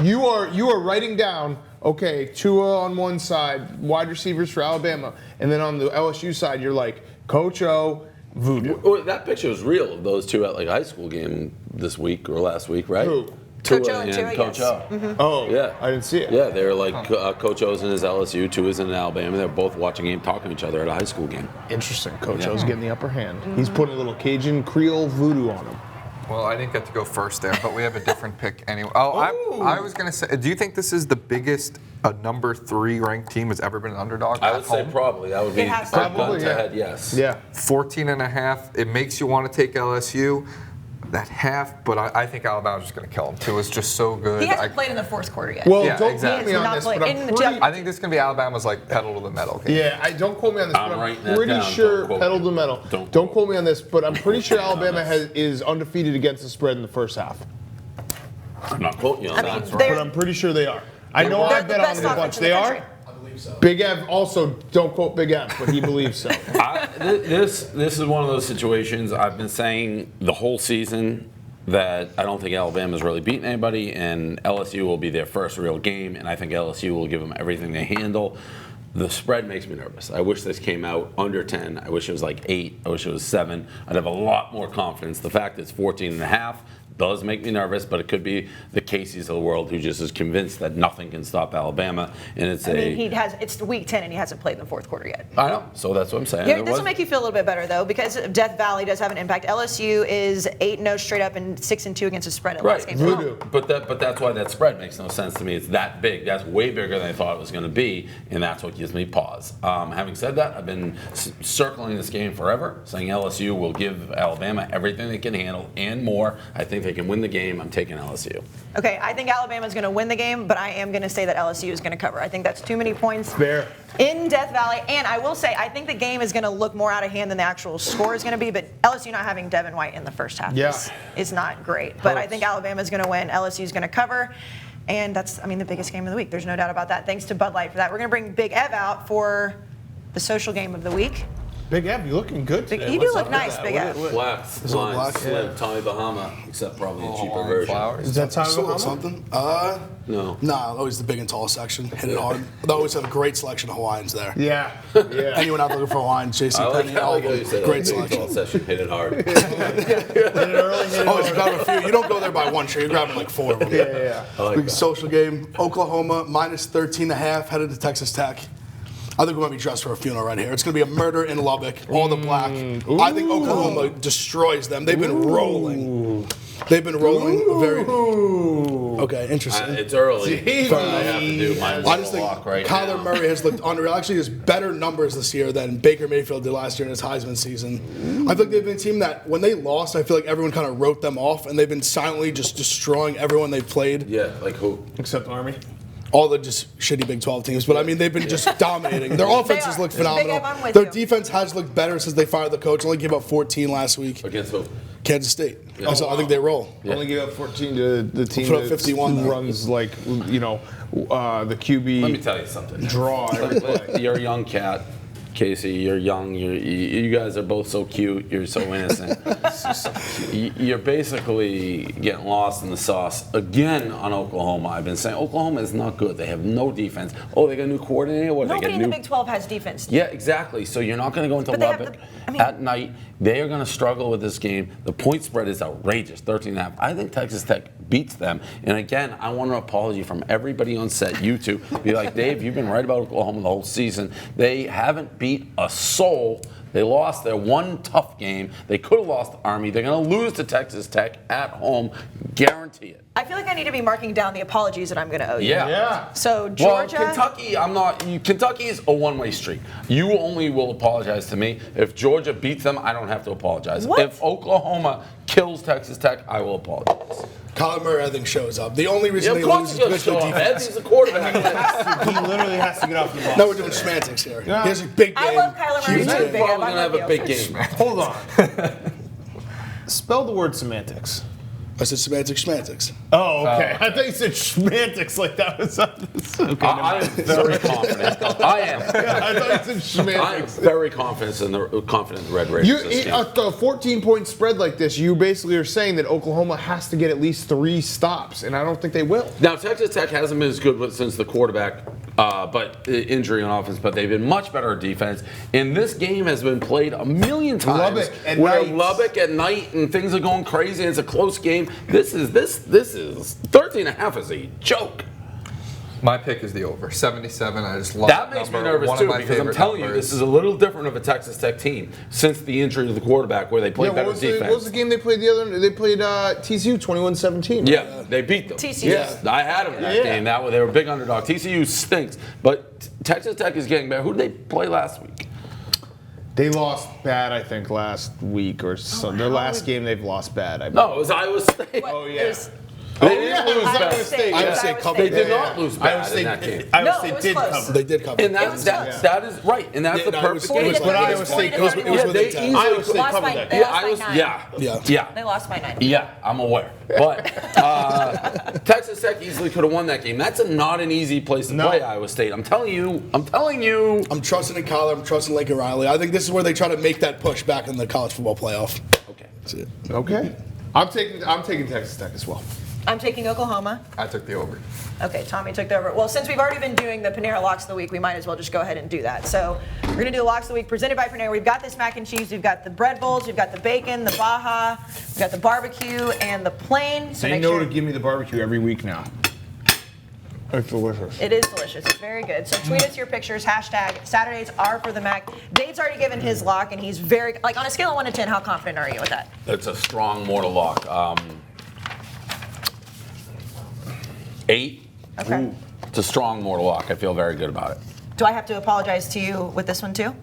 You are writing down, okay, Tua on one side, wide receivers for Alabama, and then on the LSU side, you're like, Coach O, voodoo. Well, that picture was real of those two at like high school game this week or last week, right? Who? Coach O and Tua, Coach yes. O. Oh, Yeah. I didn't see it. Yeah, they were like Coach O's in his LSU, Tua's in Alabama. They're both watching a game, talking to each other at a high school game. Interesting. Coach O's getting the upper hand. He's putting a little Cajun Creole voodoo on him. Well, I didn't get to go first there, but we have a different pick anyway. I was going to say, do you think this is the biggest a number 3 ranked team has ever been an underdog I at would say home? probably. That would be Probably, to head, yes. Yeah. 14.5. It makes you want to take LSU. That half, but I think Alabama's just going to kill him. Tua's just so good. He hasn't played in the fourth quarter yet. Well, Yeah, don't exactly. quote me on this, but I think this is going to be Alabama's like pedal to the metal game. Yeah, don't quote me on this, I'm but writing I'm that pretty down. sure Don't quote pedal me. to the metal. Don't quote me on this, but I'm pretty sure Alabama is undefeated against the spread in the first half. I'm not quoting you on that. But I'm pretty sure they are. I know I bet on them a bunch. They are? I believe so. Big Ev also, don't quote Big Ev, but he believes so. This is one of those situations I've been saying the whole season that I don't think Alabama's really beaten anybody, and LSU will be their first real game, and I think LSU will give them everything they handle. The spread makes me nervous. I wish this came out under 10. I wish it was like 8. I wish it was 7. I'd have a lot more confidence. The fact it's 14.5 does make me nervous, but it could be the Kayces of the world who just is convinced that nothing can stop Alabama. And it's it's week 10 and he hasn't played in the fourth quarter yet. I know, so that's what I'm saying. Here, this will make you feel a little bit better though, because Death Valley does have an impact. LSU is 8-0 straight up and 6-2 against the spread at last game. But that's why that spread makes no sense to me. It's that big. That's way bigger than I thought it was going to be, and that's what gives me pause. Having said that, I've been circling this game forever, saying LSU will give Alabama everything they can handle and more. I think they can win the game. I'm taking LSU. Okay, I think Alabama's going to win the game, but I am going to say that LSU is going to cover. I think that's too many points. Fair. In Death Valley, and I will say, I think the game is going to look more out of hand than the actual score is going to be, but LSU not having Devin White in the first half is not great. But I think Alabama's going to win, LSU's going to cover, and that's, the biggest game of the week. There's no doubt about that. Thanks to Bud Light for that. We're going to bring Big Ev out for the social game of the week. Big Ev, you're looking good today. You do look nice, Big Ev. Black, blind, slim, Tommy Bahama, except probably a cheaper version. Is that Tommy Bahama? Something? No. Nah, always the big and tall section. Hit it hard. They always have a great selection of Hawaiians there. Yeah. Anyone out looking for Hawaiians, JC Penny, all of them. Great selection. Session, hit it hard. Hit it early, hit it Always hard. grab a few. You don't go there by one share. You're grabbing like 4 of them. Yeah. I like Big that. social game. Oklahoma minus 13.5 headed to Texas Tech. I think we're going to be dressed for a funeral right here. It's going to be a murder in Lubbock, all the black. I think Oklahoma destroys them. They've been rolling. They've been rolling very. Okay, interesting. It's early. So I have to do my I just think walk right Kyler now. Murray has looked unreal. Actually, has better numbers this year than Baker Mayfield did last year in his Heisman season. I feel like they've been a team that, when they lost, I feel like everyone kind of wrote them off, and they've been silently just destroying everyone they've played. Yeah, like who? Except Army. All the just shitty Big 12 teams. But, they've been just dominating. Their offenses look phenomenal. Big Ev, I'm with Their you. defense has looked better since they fired the coach. Only gave up 14 last week. Against who? Kansas State. Yeah. So I think they roll. Only give up 14 to the team Put up that 51 though. runs like, the QB Let me tell you something. draw every play. You're a young cat, Kayce. You're young. You guys are both so cute. You're so innocent. You're basically getting lost in the sauce again on Oklahoma. I've been saying Oklahoma is not good. They have no defense. Oh, they got a new coordinator. What? Nobody they in got the new. Big 12 has defense. Yeah, exactly. So you're not going to go into But they have Lubbock at night. They are going to struggle with this game. The point spread is outrageous, 13.5. I think Texas Tech beats them. And again, I want an apology from everybody on set, you two. Be like, Dave, you've been right about Oklahoma the whole season. They haven't beat a soul They lost their one tough game. They could have lost to Army. They're going to lose to Texas Tech at home. Guarantee it. I feel like I need to be marking down the apologies that I'm going to owe you. Yeah. So Georgia. Well, Kentucky, Kentucky is a one-way street. You only will apologize to me if Georgia beats them. I don't have to apologize. What? If Oklahoma kills Texas Tech, I will apologize. Kyler Murray, I think, shows up. The only reason Yeah, they of course lose is he's because going of to the show up. defense. He's the quarterback. He literally has to get off the ball. No, we're doing semantics here. Here's a big game. I love Kyler Murray huge too. game. Big Probably I'm going to have with a you. big game. Hold on. Spell the word semantics. I said semantics. Oh, okay. I thought you said semantics like that was okay. I am very confident. I am. I thought you said I am semantics. very confident in the Red Raiders. this game. A 14-point spread like this, you basically are saying that Oklahoma has to get at least 3 stops, and I don't think they will. Now, Texas Tech hasn't been as good since the quarterback, but injury on offense, but they've been much better at defense. And this game has been played a million times. Lubbock at where night. Lubbock at night and things are going crazy. And it's a close game. This is 13.5 is a joke. My pick is the over 77. I just love That makes me nervous One too of my because I'm favorite telling you, numbers. this is a little different of a Texas Tech team since the injury to the quarterback, where they played better defense. What was the game they played the other? They played TCU 21-17. Yeah, they beat them. TCU. Yeah, I had them in that game. They were a big underdog. TCU stinks, but Texas Tech is getting better. Who did they play last week? They lost bad, I think, last week or so. Their last game they've lost bad. I No, it was Iowa State. Oh, yeah. It was They didn't lose Iowa bad. State. Iowa State covered. They did Yeah. not lose bad in that game. Iowa No, State it was did close. cover. They did cover. And It was that is right, and that's Yeah, the no, it perfect was- game. it was- But Iowa It was State 40 to covered. 31. It was Yeah, within they 10. easily Iowa State Lost covered by- that they game. lost by 9. Yeah. They lost by 9. Yeah, I'm aware. But Texas Tech easily could have won that game. That's not an easy place to play Iowa State. I'm telling you. I'm trusting in Kyler. I'm trusting Lincoln Riley. I think this is where they try to make that push back in the college football playoff. Okay. That's it. Okay. I'm taking Texas Tech as well. I'm taking Oklahoma. I took the over. Okay, Tommy took the over. Well, since we've already been doing the Panera Locks of the Week, we might as well just go ahead and do that. So we're going to do the Locks of the Week presented by Panera. We've got this mac and cheese, we've got the bread bowls, we've got the bacon, the Baja, we've got the barbecue, and the plain. So They make know sure to give me the barbecue every week now. It's delicious. it is delicious. It's very good. So tweet us your pictures. Hashtag Saturdays are for the Mac. Dave's already given his lock, and he's very, like, on a scale of 1 to 10, how confident are you with that? It's a strong mortal lock. 8. Okay. Ooh. It's a strong mortal lock. I feel very good about it. Do I have to apologize to you with this one too?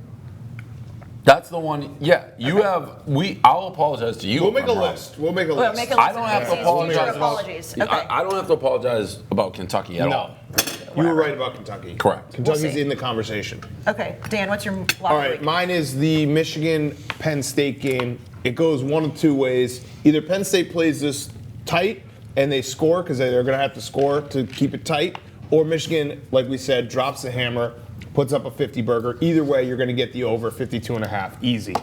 That's the one. Yeah, you have. I'll apologize to you. We'll if make I'm a wrong. list. We'll make a Well, list. make a list I don't have to Future apologize. apologies. About, Okay. I don't have to apologize about Kentucky at all. You were right about Kentucky. Correct. Kentucky's see. in the conversation. Okay, Dan, what's your lock All of the right, week? mine is the Michigan-Penn State game. It goes one of two ways. Either Penn State plays this tight and they score because they're going to have to score to keep it tight, or Michigan, like we said, drops the hammer, puts up a 50 burger. Either way, you're going to get the over 52.5. Easy.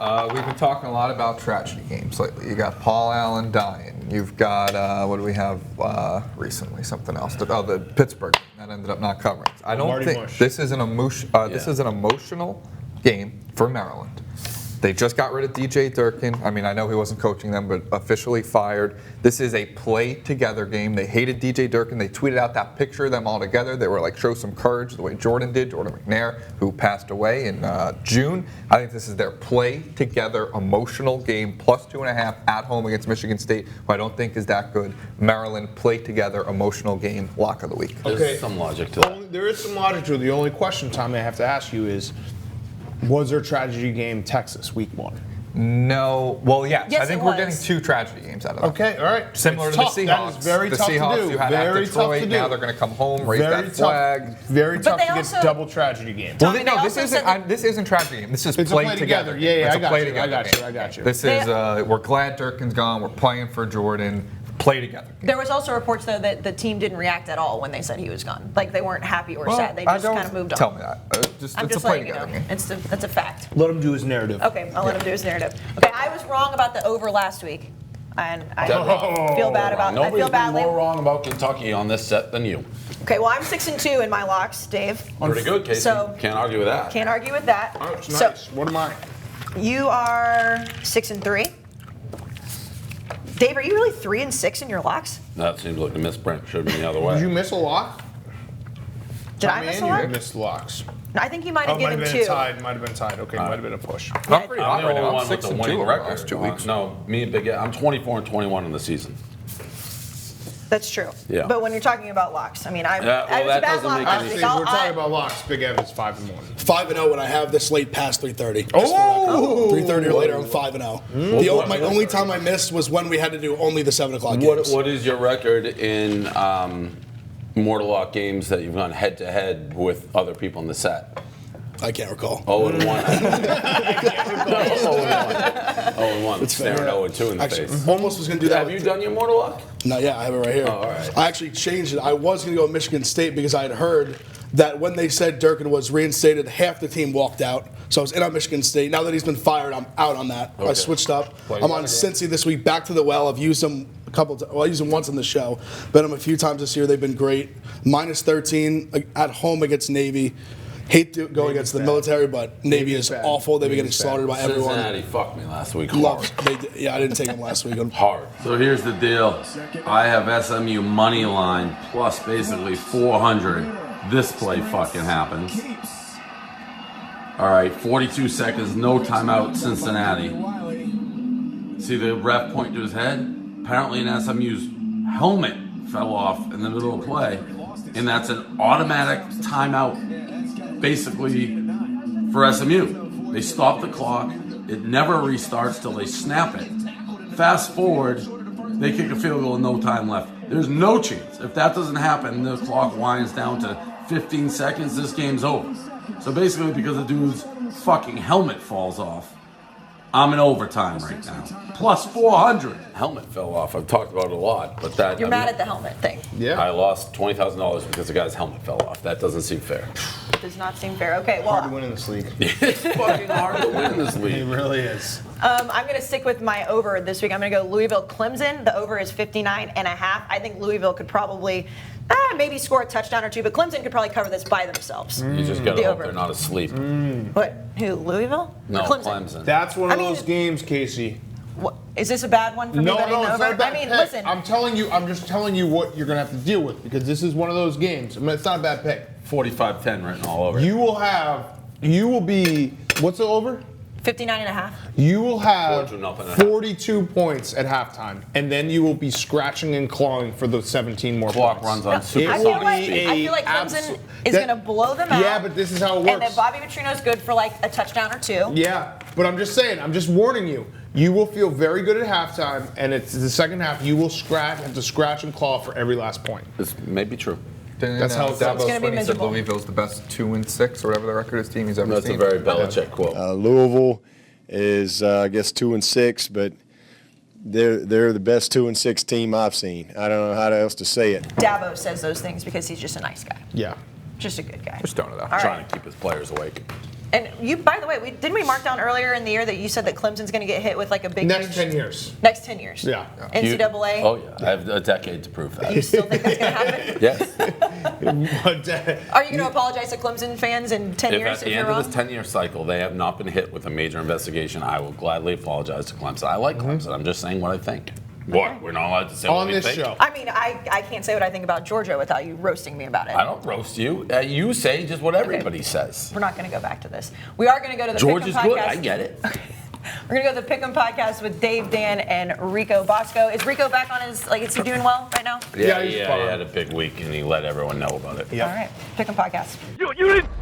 We've been talking a lot about tragedy games lately. You got Paul Allen dying. You've got what do we have recently? Something else. The Pittsburgh that ended up not covering. I don't Marty think Bush. this is an This is an emotional game for Maryland. They just got rid of DJ Durkin. I mean, I know he wasn't coaching them, but officially fired. This is a play-together game. They hated DJ Durkin. They tweeted out that picture of them all together. They were like, show some courage, the way Jordan did, Jordan McNair, who passed away in June. I think this is their play-together emotional game, plus 2.5 at home against Michigan State, who I don't think is that good. Maryland, play-together emotional game, lock of the week. There's some logic to that. There is some logic to it. The only question, Tommy, I have to ask you is, was there a tragedy game Texas week 1? No. Well, yes. Yes, I think it we're was. getting 2 tragedy games out of that. Okay, all right. Similar It's to tough. the Seahawks. That is very the tough to Seahawks do. you had Very at tough Detroit. to do. Now they're going to come home, raise Very that flag. tough. Very But tough they to also- get double tragedy games. Well, Tommy, no, they this also isn't. said- This isn't tragedy game. This is It's a play play together. together. Yeah, It's I a got play you. together I got game. you. I got you. This is. We're glad Durkin's gone. We're playing for Jordan. Play together. There was also reports, though, that the team didn't react at all when they said he was gone. Like, they weren't happy or sad. They just kind of moved on. Tell me that. I'm it's just a play letting you know. together game. That's a fact. Let him do his narrative. Okay, I'll let him do his narrative. Okay, I was wrong about the over last week, and I feel bad about. I Nobody's feel been badly. more wrong about Kentucky on this set than you. Okay, well, I'm 6-2 in my locks, Dave. Pretty good, Kayce. So- Can't argue with that. Can't argue with that. Oh, it's So nice. What am I? you are 6-3. Dave, are you really 3-6 in your locks? That seems like a misprint. Should have been the other way. Did you miss a lot? Did I miss a lot? Missed locks. I think you might have given might have two. been tied. Might have been tied. Okay, might have been a push. I'm pretty hot I'm the right only now. one I'm with 6 the and 2 winning over the record. last 2 weeks. No, me and Big Ed, I'm 24 and 21 in the season. That's true. Yeah. But when you're talking about locks, I mean, I Yeah, well, was a that bad doesn't lock make last any week. Actually, if we're talking I'll- about locks, Big Evans 5-1. 5-0 when I have this late past 3:30. Oh! 3:30 or later, I'm 5-0. My only time I missed was when we had to do only the 7 o'clock games. What is your record in Mortal Lock games that you've gone head to head with other people in the set? I can't recall. 0-1. 0-1. It's Staring fair. 0-2 in the Actually, face. almost was going to do that. Have you done your Mortal Lock? Not yet. I have it right here. Oh, all right. I actually changed it. I was going to go with Michigan State because I had heard that when they said Durkin was reinstated, half the team walked out. So I was in on Michigan State. Now that he's been fired, I'm out on that. I Okay. switched up. I'm on Cincy this week. Back to the well. I've used them a couple. I used them once on the show. Bet them a few times this year. They've been great. -13 at home against Navy. Hate to go against the military, but Navy is awful. They've been getting slaughtered by everyone. Cincinnati fucked me last week hard. Yeah, I didn't take them last week. Hard. So here's the deal. I have SMU money line plus basically 400. This play fucking happens. All right, 42 seconds, no timeout, Cincinnati. See the ref point to his head? Apparently an SMU's helmet fell off in the middle of play, and that's an automatic timeout basically for SMU. They stop the clock. It never restarts till they snap it. Fast forward, they kick a field goal and no time left. There's no chance. If that doesn't happen, the clock winds down to 15 seconds, this game's over. So basically, because the dude's fucking helmet falls off, I'm in overtime right now. Plus 400. Helmet fell off. I've talked about it a lot, but that. You're mad at the helmet thing. Yeah. I lost $20,000 because the guy's helmet fell off. That doesn't seem fair. Does not seem fair. Okay, well, Hard to win in this league. It's fucking hard to win this It league. really is. I'm going to stick with my over this week. I'm going to go Louisville Clemson. The over is 59.5. I think Louisville could probably maybe score a touchdown or two, but Clemson could probably cover this by themselves. You just gotta The hope over. they're not asleep. What? Who? Louisville? No, Or Clemson. That's one of I mean- those games, Casey. What, is this a bad one for me No, betting no, the it's over? not a bad I mean, pick. listen. I'm just telling you what you're gonna have to deal with because this is one of those games. I mean, it's not a bad pick. 45-10 written all over. You will be, what's the over? 59.5. You will have 42 points at halftime, and then you will be scratching and clawing for the 17 more Clock points. runs on super I slow feel like Clemson is going to blow them out. Yeah, but this is how it works. And then Bobby Petrino's good for like a touchdown or two. Yeah, but I'm just saying, I'm just warning you. You will feel very good at halftime, and it's the second half. You will have to scratch and claw for every last point. This may be true. That's how it goes. Dabo's It's gonna be when he said miserable. Louisville's the best 2-6 or whatever the record his team he's ever That's seen. a very Belichick quote. Louisville is, I guess, 2-6, but they're the best 2-6 team I've seen. I don't know how else to say it. Dabo says those things because he's just a nice guy. Yeah. Just a good guy. Just throwing it out. All right. Trying to keep his players awake. And you, by the way, didn't we mark down earlier in the year that you said that Clemson's going to get hit with like a big Next huge- 10 years. Next 10 years. Yeah. NCAA. Oh, yeah. I have a decade to prove that. You still think that's going to happen? Yes. Are you going to apologize to Clemson fans in 10 If years at if the you're end wrong? of this 10-year cycle they have not been hit with a major investigation, I will gladly apologize to Clemson. I like Clemson. I'm just saying what I think. What? We're not allowed to say On what we this think? show. I mean, I can't say what I think about Georgia without you roasting me about it. I don't roast you. You say just what everybody says. We're not going to go back to this. We are going to go to the George Pick'em is podcast. good. I get it. We're going to go to the Pick'em podcast with Dave, Dan, and Rico Bosco. Is Rico back on his, is he doing well right now? Yeah, he had a big week and he let everyone know about it. All right, Pick'em podcast. You're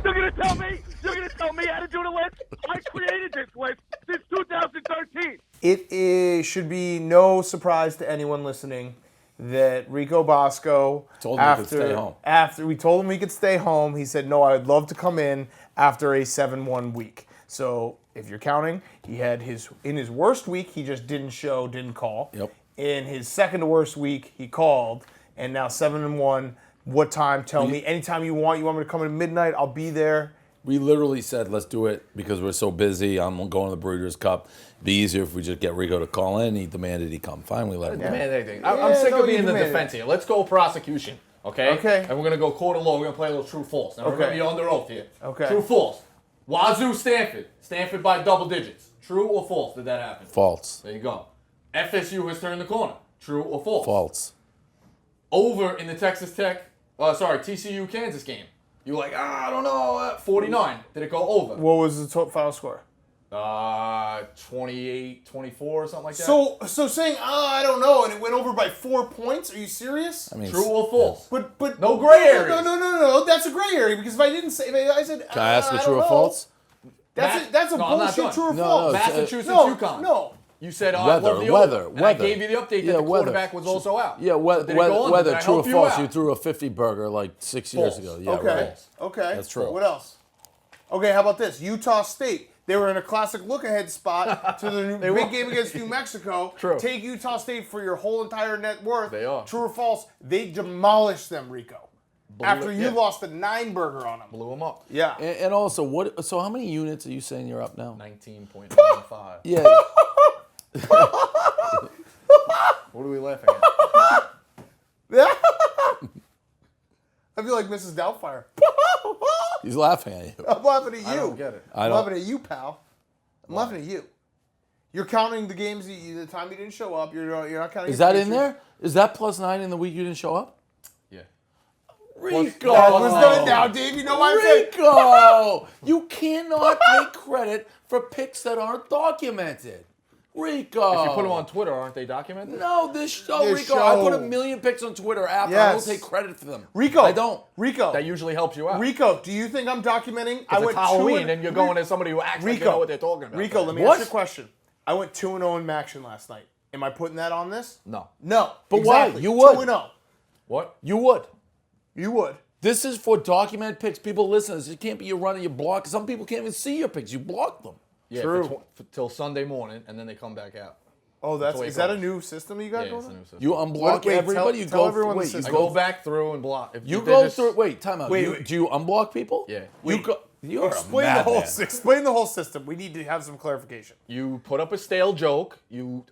gonna tell me? You're gonna tell me how to do the list? I created this list since 2013. It should be no surprise to anyone listening that Rico Bosco, Told him he could stay home. after we told him he could stay home, he said, no, I'd love to come in after a 7-1 week. So if you're counting, he had in his worst week, he just didn't call. Yep. In his second to worst week, he called, and now 7-1. What time? Tell me. Anytime you want. You want me to come in at midnight? I'll be there. We literally said, let's do it because we're so busy. I'm going to the Breeders' Cup. It'd be easier if we just get Rico to call in. He demanded he come. Fine, we let him. Demand anything. I'm sick of being the defense here. Let's go prosecution, okay? Okay. And we're going to go court of law. We're going to play a little true false. Now, remember, Okay. you're under oath here. Okay. True false. Wazoo, Stanford. Stanford by double digits. True or false? Did that happen? False. There you go. FSU has turned the corner. True or false? False. Over in the TCU Kansas game. You were like, I don't know, 49. Did it go over? What was the final score? 28, 24 or something like that. So saying, I don't know, and it went over by 4 points? Are you serious? I mean, true or false? But no gray areas. No. That's a gray area because if I didn't say, if I said, Can I ask you I true don't or know, false? That's a No, I'm not bullshit done. true or No, false. Massachusetts, no, UConn. No. You said, I Weather, love the weather, over. And I weather. gave you the update Yeah, that the weather. quarterback was also out. Yeah, So did it go under? whether Did I true or help you false, out? you threw a 50 burger like 6 False. years ago. Yeah, Okay. right. Okay. That's true. What else? Okay, how about this? Utah State. They were in a classic look-ahead spot to the big game against New Mexico. True. Take Utah State for your whole entire net worth. They are. True or false? They demolished them, Rico. After you yeah. lost a 9-burger on them. Blew them up. Yeah. And also, what? So how many units are you saying you're up now? 19.95. Yeah. What are we laughing at? I feel like Mrs. Doubtfire. He's laughing at you. I'm laughing at you. I don't get it. I'm laughing at you, pal. I'm laughing at you. You're counting the games, the time you didn't show up. You're not counting. Is that in there? Is that +9 in the week you didn't show up? Yeah. Rico! Let's do it now, Dave. You know why I'm saying? Rico! You cannot take credit for picks that aren't documented. Rico! If you put them on Twitter, aren't they documented? No, this show, This Rico. I put show. a million picks on Twitter after. Yes. I don't take credit for them. Rico. I don't. Rico. That usually helps you out. Rico, do you think I'm documenting? Because it's Halloween and you're going to somebody who acts like you know what they're talking about. Rico, let me What? ask you a question. I went 2-0 in Maction last night. Am I putting that on this? No. No. But exactly. why? You would. 2-0. What? You would. You would. This is for documented picks. People listen. It can't be you running your block. Some people can't even see your picks. You block them. Yeah, True. Till Sunday morning, and then they come back out. Oh, That's the way is it that a goes. new system you got Yeah, going it's a on? new system. You unblock Wait, everybody. tell you go. everyone the Wait, you system. I go back through and block. If You they go just- through. Wait, time out. Wait. Do you unblock people? Yeah. You go. You're Explain a the whole madman. explain the whole system. We need to have some clarification. You put up a stale joke.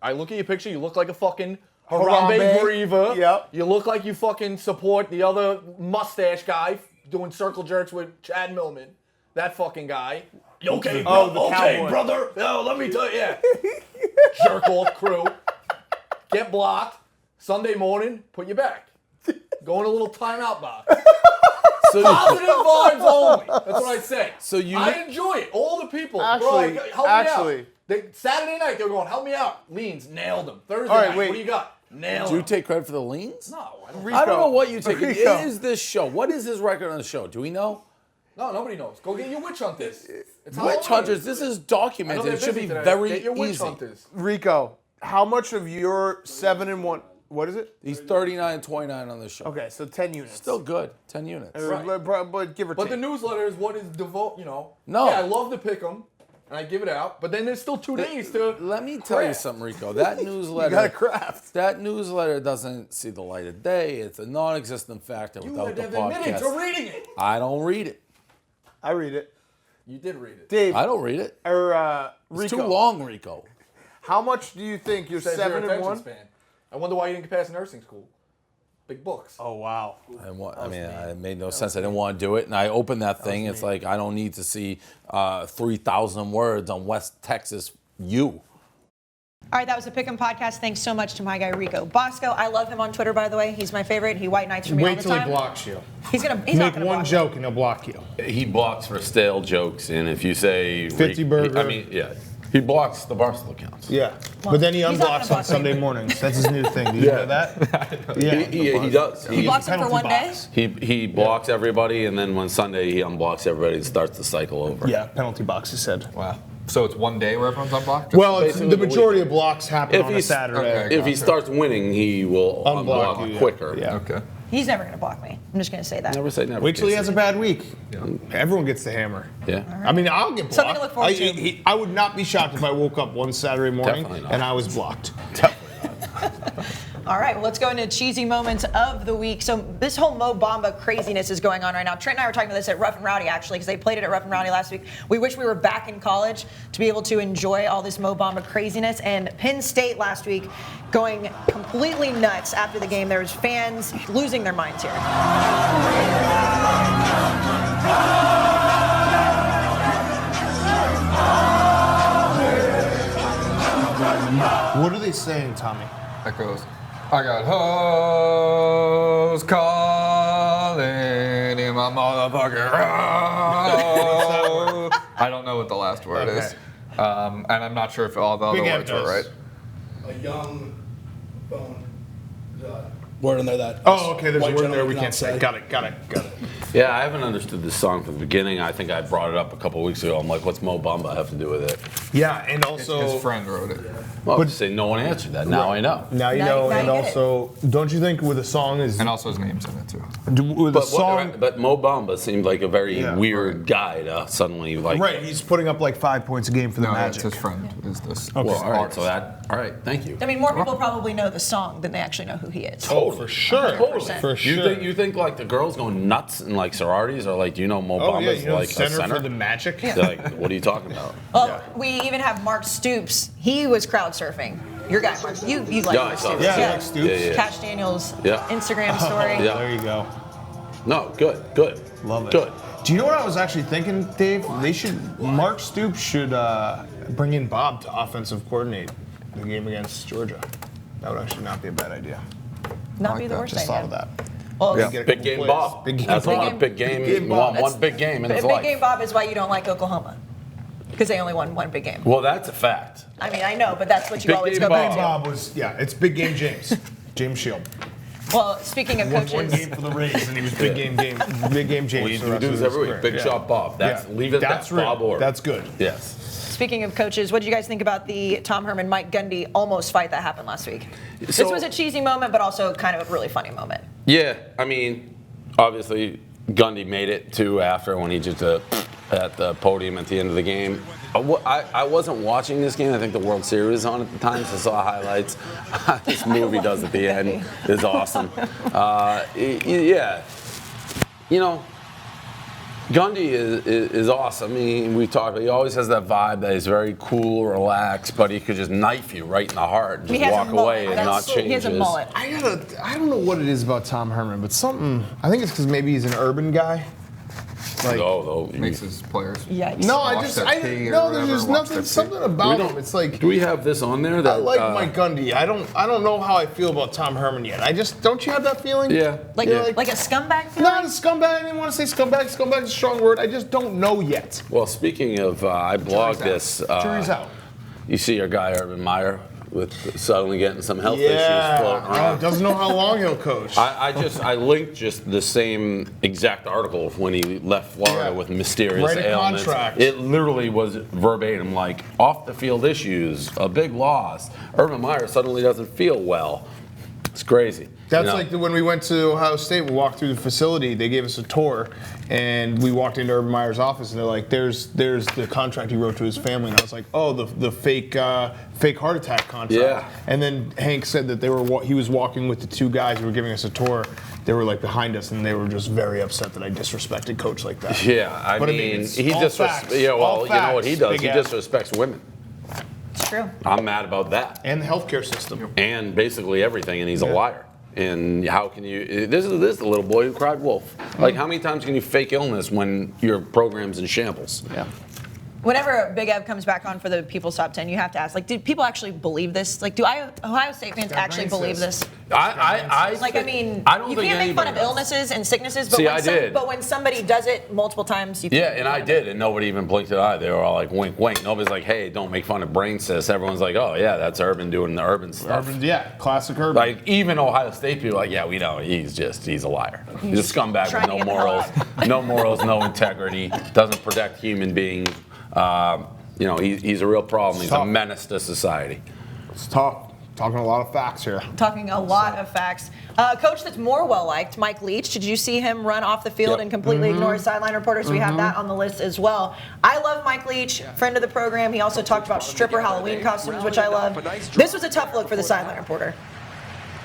I look at your picture. You look like a fucking Harambe. Harambe Griever. Yep. You look like you fucking support the other mustache guy doing circle jerks with Chad Millman. That fucking guy. You okay, Oh, bro? the Okay, cowboy. brother. Yo, let me tell you. Yeah. Jerk off crew. Get blocked. Sunday morning, put you back. Go in a little timeout box. So Positive vibes only. That's what I say. So you- I enjoy it. All the people. Actually- bro, help actually- me out. Saturday night, they were going, help me out. Leans, nailed them. Thursday All right, night, wait. what do you got? Nailed Do you them. take credit for the leans? No, I don't. Rico. I don't know what you take. It Rico. is this show. What is his record on the show? Do we know? No, nobody knows. Go get your witch hunters. It's Witch Halloween. hunters. This is I know documented. they're It should be busy today. very Get your witch easy. hunters. Rico, how much of your 7-1? What is it? He's 39-29 on this show. Okay, so 10 units. Still good. 10 units. But give or But take. the newsletter is what is devote, you know. No. Yeah, I love to pick them, and I give it out. But then there's still 2 days to. Let me tell you craft. something, Rico. That newsletter. You gotta craft. That newsletter doesn't see the light of day. It's a non-existent factor You without had the to have admitted to podcast. reading it. I don't read it. I read it. You did read it. Dave, I don't read it. or It's Rico, too long, Rico. how much do you think you're Says your attention 7-1? span. I wonder why you didn't pass nursing school. Big books. Oh, wow. It made no sense. I didn't want to do it. And I opened that thing. It's like, I don't need to see 3,000 words on West Texas U. All right, that was the Pick'em podcast. Thanks so much to my guy Rico Bosco. I love him on Twitter, by the way. He's my favorite. He white knights for me all Wait the till he time. blocks you. He's not Make gonna one block joke and he'll block you. He blocks for stale jokes. And if you say 50 burger. I mean, yeah. He blocks the Barstool accounts. Yeah. But then he he's not gonna unblocks on block me. Sunday mornings. That's his new thing. Do you know that? Yeah. He does. He blocks him for one day? He blocks everybody, and then when Sunday he unblocks everybody and starts the cycle over. Yeah, penalty box, he said. Wow. So it's one day where everyone's unblocked? Well, basically the the majority of blocks happen If on a he's Saturday. if he starts winning, he will Unblock unblock you, yeah. quicker. Yeah. Okay. He's never going to block me. I'm just going to say that. Never say never. Wait till he Kayce. has a bad week. Everyone gets the hammer. Yeah. I mean, I'll get blocked. Something to look forward to. I would not be shocked if I woke up one Saturday morning Definitely not. and I was blocked. All right, well, let's go into cheesy moments of the week. So this whole Mo Bamba craziness is going on right now. Trent and I were talking about this at Rough and Rowdy, actually, because they played it at Rough and Rowdy last week. We wish we were back in college to be able to enjoy all this Mo Bamba craziness. And Penn State last week going completely nuts after the game. There was fans losing their minds here. What are they saying, Tommy? That goes, I got hoes calling in my motherfucker. I don't know what the last word is. And I'm not sure if all the other words were right. A young phone. Word in there that. Oh, okay. There's a white word in there we gentleman can't say. Got it. Yeah, I haven't understood this song from the beginning. I think I brought it up a couple weeks ago. I'm like, what's Mo Bamba have to do with it? Yeah, and also his friend wrote it. Well, but say no one answered that. Now I know. Now you know, and also, don't you think with a song is and also his name's in it too. With a song, but Mo Bamba seemed like a very weird guy to suddenly like. Right, he's putting up like 5 points a game for the Magic. His friend is this. Okay. Well, all right, so that. All right, thank you. I mean, more people probably know the song than they actually know who he is. Oh, for sure. 100%. For sure. You think like the girls go nuts in like sororities, or like do you know Mo Bamba's like center a center for the Magic? They're like, what are you talking about? Well, we even have Mark Stoops. He was crowd surfing. Your guy, Mark. You like Yeah, I Mark saw Stoops. that. Yeah, like Stoops. Yeah. Cash Daniels Yeah. Instagram story. Yeah. There you go. No, good. Love it. Good. Do you know what I was actually thinking, Dave? Mark Stoops should bring in Bob to offensive coordinate the game against Georgia. That would actually not be a bad idea. Not be the worst Just idea. thought of that. Well, Big game Bob. Big game That's Bob. one big game. Big game You Bob. want one big game in his Big life. Game Bob is why you don't like Oklahoma. Because they only won one big game. Well, that's a fact. I mean, I know, but that's what you Big always Game go back Big to. Bob was, it's Big Game James. James Shield. Well, speaking of Won coaches, one game for the Rays, and he was Big Game James. We for the rest do of this his every week. career. Big Yeah. shot Bob. Leave it That's at Bob real. Orr. That's good. Yes. speaking of coaches, what did you guys think about the Tom Herman, Mike Gundy almost fight that happened last week? This was a cheesy moment, but also kind of a really funny moment. Yeah, I mean, obviously Gundy made it too after when he just at the podium at the end of the game. I wasn't watching this game. I think the World Series was on at the time, so I saw highlights. This movie does at the end is awesome. Yeah, you know, Gundy is awesome. I mean, we talked. He always has that vibe that he's very cool, relaxed, but he could just knife you right in the heart and just walk away and not change. He has a mullet. I don't know what it is about Tom Herman, but something. I think it's because maybe he's an urban guy. Like, makes his players. Yikes. No, there's just nothing, something about him. It's like. Do we have this on there? That, I like Mike Gundy. I don't know how I feel about Tom Herman yet. Don't you have that feeling? Yeah. Like a scumbag feeling? Not a scumbag. I didn't want to say scumbag. Scumbag is a strong word. I just don't know yet. Well, speaking of, I blogged this. Jury's out. You see your guy, Urban Meyer, with suddenly getting some health issues floating around. Doesn't know how long he'll coach. I linked just the same exact article when he left Florida with mysterious Write a ailments. contract. It literally was verbatim, like off the field issues, a big loss. Urban Meyer suddenly doesn't feel well. It's crazy. That's like when we went to Ohio State, we walked through the facility, they gave us a tour, and we walked into Urban Meyer's office, and they're like, there's the contract he wrote to his family. And I was like, oh, the fake heart attack contract. Yeah. And then Hank said that he was walking with the two guys who were giving us a tour. They were like behind us, and they were just very upset that I disrespected Coach like that. Yeah, I mean, it's he all disrespects. facts. Yeah, well, All you know what he facts, does? big He ass. disrespects women. It's true. I'm mad about that. And the healthcare system. And basically everything, and he's a liar. And how can you? This is the little boy who cried wolf. Like, how many times can you fake illness when your program's in shambles? Yeah. Whenever Big Ev comes back on for the People's Top 10, you have to ask, like, did people actually believe this? Like, do Ohio State fans actually believe this? I don't think you can't make fun anybody of does. illnesses and sicknesses, but, See, I did. but when somebody does it multiple times, you Yeah, and I did, and nobody even blinked an eye. They were all like, wink, wink. Nobody's like, hey, don't make fun of brain cysts. Everyone's like, oh, yeah, that's Urban doing the Urban stuff. Classic Urban. Like, even Ohio State people are like, yeah, we know, he's a liar. He's a scumbag with no morals, no integrity, doesn't protect human beings. He's a real problem. He's a menace to society. It's tough. Talking a lot of facts here. Talking a lot of facts. Coach that's more well-liked, Mike Leach. Did you see him run off the field and completely ignore his sideline reporters? We have that on the list as well. I love Mike Leach, friend of the program. He also talked about stripper Halloween costumes, which I love. This was a tough look for the sideline reporter.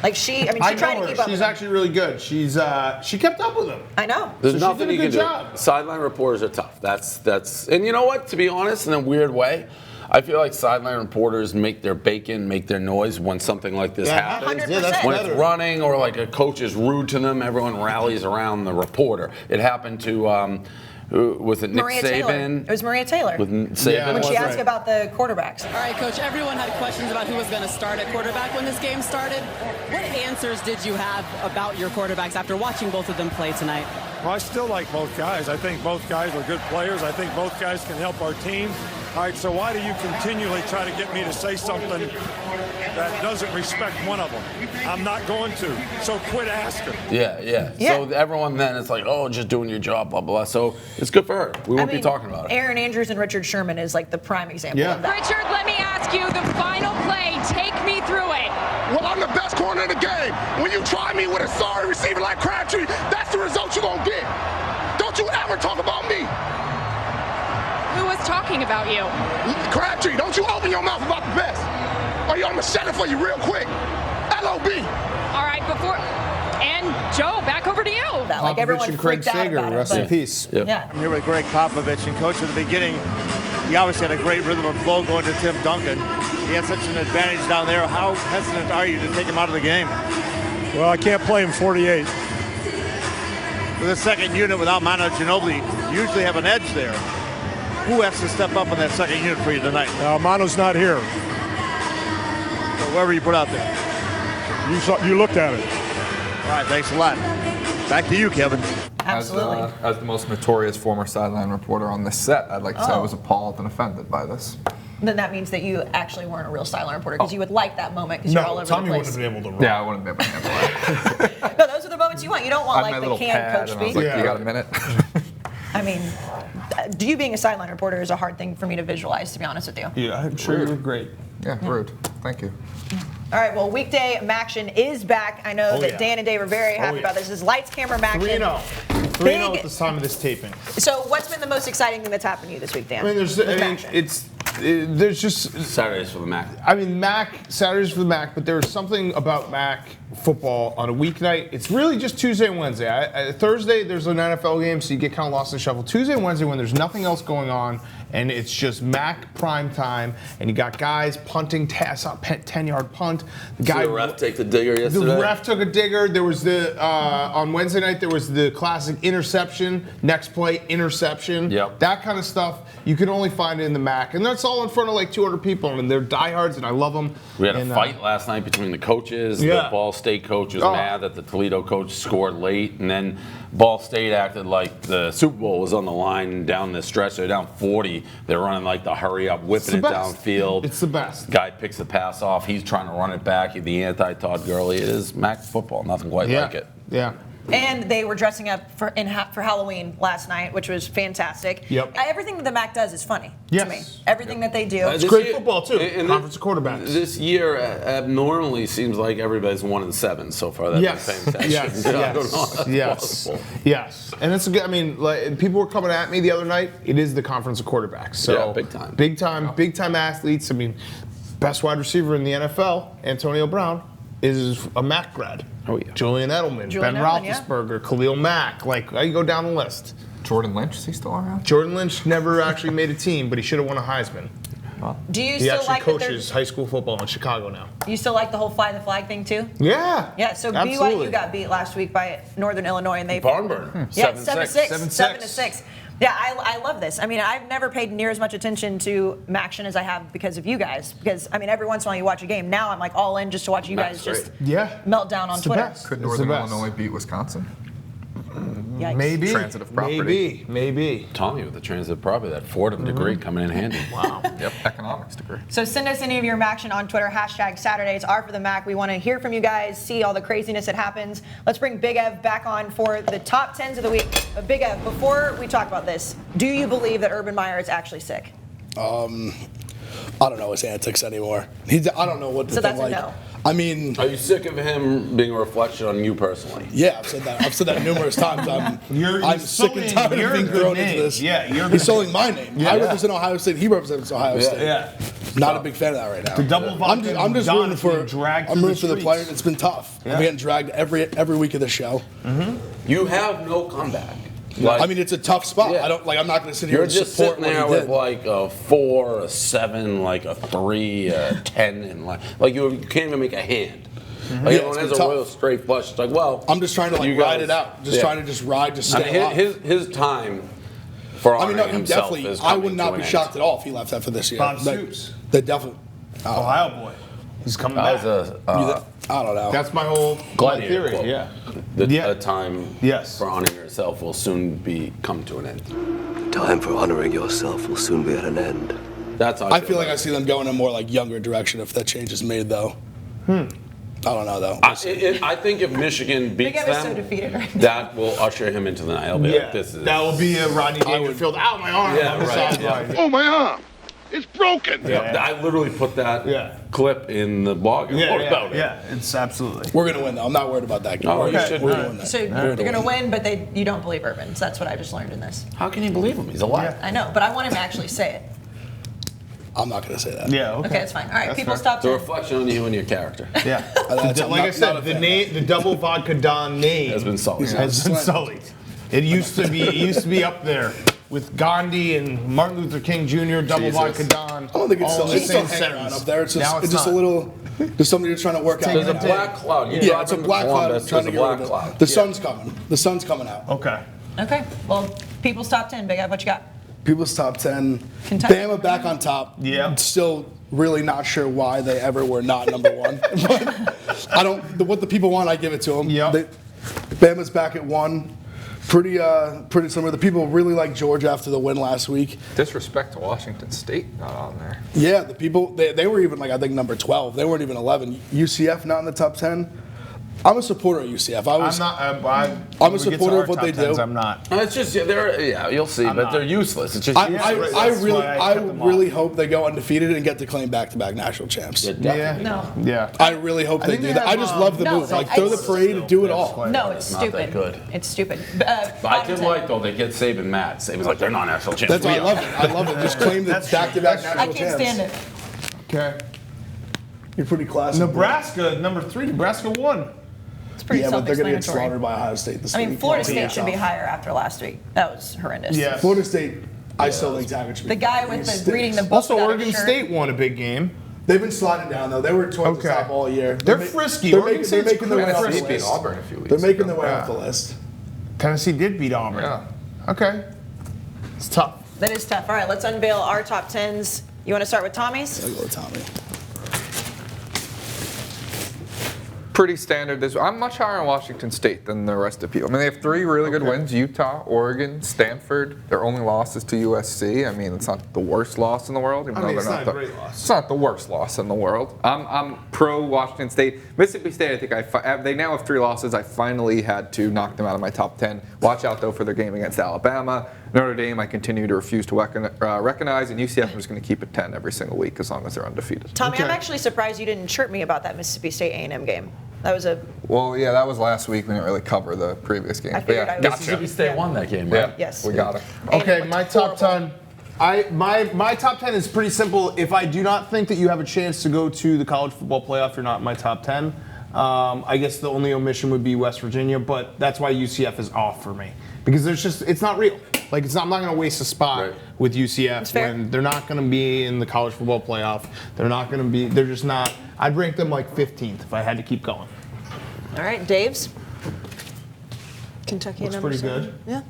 Like she tried to keep up. She's with actually really good. She kept up with him. I know. There's So she nothing did a you can good do. job. Sideline reporters are tough. That's and you know what? To be honest, in a weird way, I feel like sideline reporters make their bacon, make their noise when something like this happens. 100%. When it's running or like a coach is rude to them, everyone rallies around the reporter. It happened to Was it Nick Maria Saban? Taylor. It was Maria Taylor. With Saban? When she asked about the quarterbacks. All right, Coach, everyone had questions about who was going to start at quarterback when this game started. What answers did you have about your quarterbacks after watching both of them play tonight? Well, I still like both guys. I think both guys are good players. I think both guys can help our team. All right, so why do you continually try to get me to say something that doesn't respect one of them? I'm not going to, so quit asking. Yeah. So everyone then is like, oh, just doing your job, blah, blah, blah. So it's good for her. We won't be talking about it. Aaron Andrews and Richard Sherman is like the prime example of that. Richard, let me ask you the final play. Take me through it. Well, I'm the best corner in the game. When you try me with a sorry receiver like Crabtree, that's the result you're going to get. Don't you ever talk about me. Who was talking about you? Crabtree, don't you open your mouth about the best. Or I'm going to shut it for you real quick. L.O.B. All right, and Joe, back over to you. Like everyone and Craig freaked out Sager, about it, rest in but- peace. Yeah. I'm here with Greg Popovich, and Coach, at the beginning, he obviously had a great rhythm and flow going to Tim Duncan. He had such an advantage down there. How hesitant are you to take him out of the game? Well, I can't play him 48. With a second unit without Manu Ginobili, you usually have an edge there. Who has to step up in that second unit for you tonight? Manu's not here. So whoever you put out there. You looked at it. All right, thanks a lot. Back to you, Kevin. Absolutely. As the most notorious former sideline reporter on this set, I'd like to say I was appalled and offended by this. Then that means that you actually weren't a real sideline reporter because you would like that moment because you're all over Tommy the place. wouldn't have been able to run. Yeah, I wouldn't be able to handle it. No, those are the moments you want. You don't want I had my like the little canned pad, coach and I was speak. like, you got a minute? I mean, you being a sideline reporter is a hard thing for me to visualize, to be honest with you. Yeah, I'm sure you were great. Yeah, rude. Thank you. All right, well, weekday Maction is back. I know that Dan and Dave are very happy about this. This is Lights, Camera, Maction. 3-0 at the time of this taping. So what's been the most exciting thing that's happened to you this week, Dan? I mean, there's just Saturdays for the Mac. I mean, Saturdays for the Mac, but there's something about Mac football on a weeknight. It's really just Tuesday and Wednesday. Thursday, there's an NFL game, so you get kind of lost in the shuffle. Tuesday and Wednesday, when there's nothing else going on, and it's just Mac prime time, and you got guys punting, 10-yard punt. The ref take the digger yesterday? The ref took a digger. There was on Wednesday night, there was the classic interception, next play, interception. Yep. That kind of stuff, you can only find it in the Mac. And that's all in front of like 200 people, and they're diehards, and I love them. We had a fight last night between the coaches. Yeah. The Ball State coach was mad that the Toledo coach scored late, and then Ball State acted like the Super Bowl was on the line down the stretch. They're down 40. They're running like the hurry up, whipping it downfield. It's the best. Guy picks the pass off. He's trying to run it back. The anti-Todd Gurley. It is Mac football. Nothing quite like it. Yeah. And they were dressing up for Halloween last night, which was fantastic. Yep. Everything that the MAC does is funny to me. Yes. Everything that they do. It's great football, too. Conference of quarterbacks. This year abnormally seems like everybody's 1-7 so far. That's fantastic. Yes. And it's a good. I mean, like, people were coming at me the other night. It is the conference of quarterbacks. So big time. big time athletes. I mean, best wide receiver in the NFL, Antonio Brown, is a MAC grad. Oh yeah. Julian Edelman, Ben Roethlisberger, Khalil Mack. Like, I go down the list. Jordan Lynch, is he still around? Jordan Lynch never actually made a team, but he should have won a Heisman. Do you He still actually like that coaches high school football in Chicago now. you still like the whole fly the flag thing too? Yeah. Yeah. So absolutely. BYU got beat last week by Northern Illinois, and they barn burner. Yeah, 7-6. 7-6. Yeah, I love this. I mean, I've never paid near as much attention to Maction as I have because of you guys. Because I mean, every once in a while you watch a game. Now I'm like all in just to watch you guys just melt down on Twitter. Could Northern Illinois beat Wisconsin? Yikes. Maybe. Transitive property. Maybe. Tommy with the transitive property, that Fordham degree coming in handy. Wow. Yep, economics degree. So send us any of your Maction on Twitter. #Saturdays are for the Mac. We want to hear from you guys, see all the craziness that happens. Let's bring Big Ev back on for the top 10s of the week. But Big Ev, before we talk about this, do you believe that Urban Meyer is actually sick? I don't know his antics anymore. I don't know what to So think. that's a no. I mean, are you sick of him being a reflection on you personally? Yeah, I've said that. I've said that numerous times. I'm sick and tired of you're being a good thrown name. into this. Yeah, you're a He's good sullying my name. Yeah. I represent Ohio State. He represents Ohio State. Yeah. Not a big fan of that right now. The double vodka I'm just Don rooting is for. being dragged I'm through rooting the for the streets. players. It's been tough. Yeah. I'm getting dragged every week of the show. You have no comeback. I mean, it's a tough spot. Yeah. I'm not going to sit here You're and just support sitting what there he did. with like a 4, a 7, like a 3, a 10, and like you can't even make a hand. Like everyone has a real straight flush. It's like, well, I'm just trying to you ride guys- it out. Just trying to ride, just I stay mean, alive. his time For I mean, no, honoring he himself definitely. is I coming would to not an be end. shocked at all if he left after this year. Bob That- Stoops, That definitely. Ohio boy. He's coming That back. was I don't know. That's my whole gladiator theory. quote. Yeah. A time for honoring yourself will soon come to an end. Time for honoring yourself will soon be at an end. That's how I feel like I see them going in a more like younger direction if that change is made, though. I don't know though. I think if Michigan Big beats Ev is so them, defeated right now. that will usher him into the night. He'll be like, this is. That will be a Rodney Dangerfield. Ow, my arm. Yeah, on the right, sideline. Oh, my arm. It's broken. Yeah, I literally put that clip in the blog. Yeah, What about it? yeah, it's absolutely. We're gonna win though. I'm not worried about that. Oh, We're you gonna- should we're win. gonna win that. So you're going to win, but you don't believe Urban. So that's what I just learned in this. How can you believe him? He's alive. I know, but I want him to actually say it. I'm not gonna say that. Yeah. Okay, that's fine. All right, That's people fair. stop. It's a reflection on you and your character. Yeah. That's- I'm Like I not a said, fan. the double vodka Don name Has been sullied. Has been sullied. It used to be up there with Gandhi and Martin Luther King Jr. Double Jesus. vodka Don. I don't think it's all still, in it's the still same hanging around sentence. up there. It's just, Now it's just a not. little. There's something you're trying to work out. There's a black cloud. You Yeah, drive it's a into black cloud. Columbus, Trying to there's a get rid black of it. cloud. The sun's coming. The sun's coming out. Okay. Okay, well, people's top 10. Big Ev, what you got? People's top 10. Kentucky. Bama back on top. Yeah. Still really not sure why they ever were not number one. But I don't. What the people want, I give it to them. Yeah. Bama's back at 1. Pretty similar. The people really like Georgia after the win last week. Disrespect to Washington State not on there. Yeah, the people they were even like I think number 12. They weren't even 11. UCF not in the top 10. I'm a supporter of UCF. I'm a supporter of what they do. I'm not. It's just you'll see, but not. they're useless. It's just I useless. really hope they go undefeated and get to claim back-to-back national champs. Yeah. No. Yeah. I really hope they think do they that. I have, just love the no, move. Like I- throw the parade, do it all. No, it's not that stupid. good. It's stupid. But I did like though they get Saban mad. Saban's like they're not national champions. That's why I love it. I love it. Just claim the back-to-back national I champs. can't stand it. Okay. You're pretty classy. Nebraska, number 3. Nebraska won. It's pretty Yeah, but they're gonna get self-explanatory. slaughtered by Ohio State this I week. mean, Florida Well, State should be higher after last week. That was horrendous. Yeah. Florida State, I still think Taggart should be. The guy with the reading the book Also, without a Oregon shirt. State won a big game. They've been sliding down though. They were towards the Okay. top all year. They're ma- frisky. They're Oregon making, they're State's making their way off the Tennessee beat list. Auburn a few weeks They're making ago. their way off the list. Tennessee did beat Auburn. Yeah. Okay. It's tough. That is tough. All right, let's unveil our top 10s. You want to start with Tommy's? I'll go with Tommy. Pretty standard. I'm much higher on Washington State than the rest of people. I mean, they have 3 really good wins: Utah, Oregon, Stanford. Their only loss is to USC. I mean, it's not the worst loss in the world. Even though it's they're not a great loss. It's not the worst loss in the world. I'm pro Washington State. Mississippi State, I think they now have 3 losses. I finally had to knock them out of my top 10. Watch out though for their game against Alabama. Notre Dame, I continue to refuse to recognize, and UCF I'm just going to keep at 10 every single week as long as they're undefeated. Tommy, I'm actually surprised you didn't chirp me about that Mississippi State A&M game. That was a. Well, yeah, that was last week. We didn't really cover the previous games. I figured I would. Mississippi State won that game, right? Yeah, Yes. we got it. Okay, my top 10. My top 10 is pretty simple. If I do not think that you have a chance to go to the college football playoff, you're not in my top 10. I guess the only omission would be West Virginia, but that's why UCF is off for me. Because it's not real. Like, I'm not going to waste a spot with UCF when they're not going to be in the college football playoff. They're just not. I'd rank them like 15th if I had to keep going. All right, Dave's. Kentucky Looks number pretty 7. good. Yeah.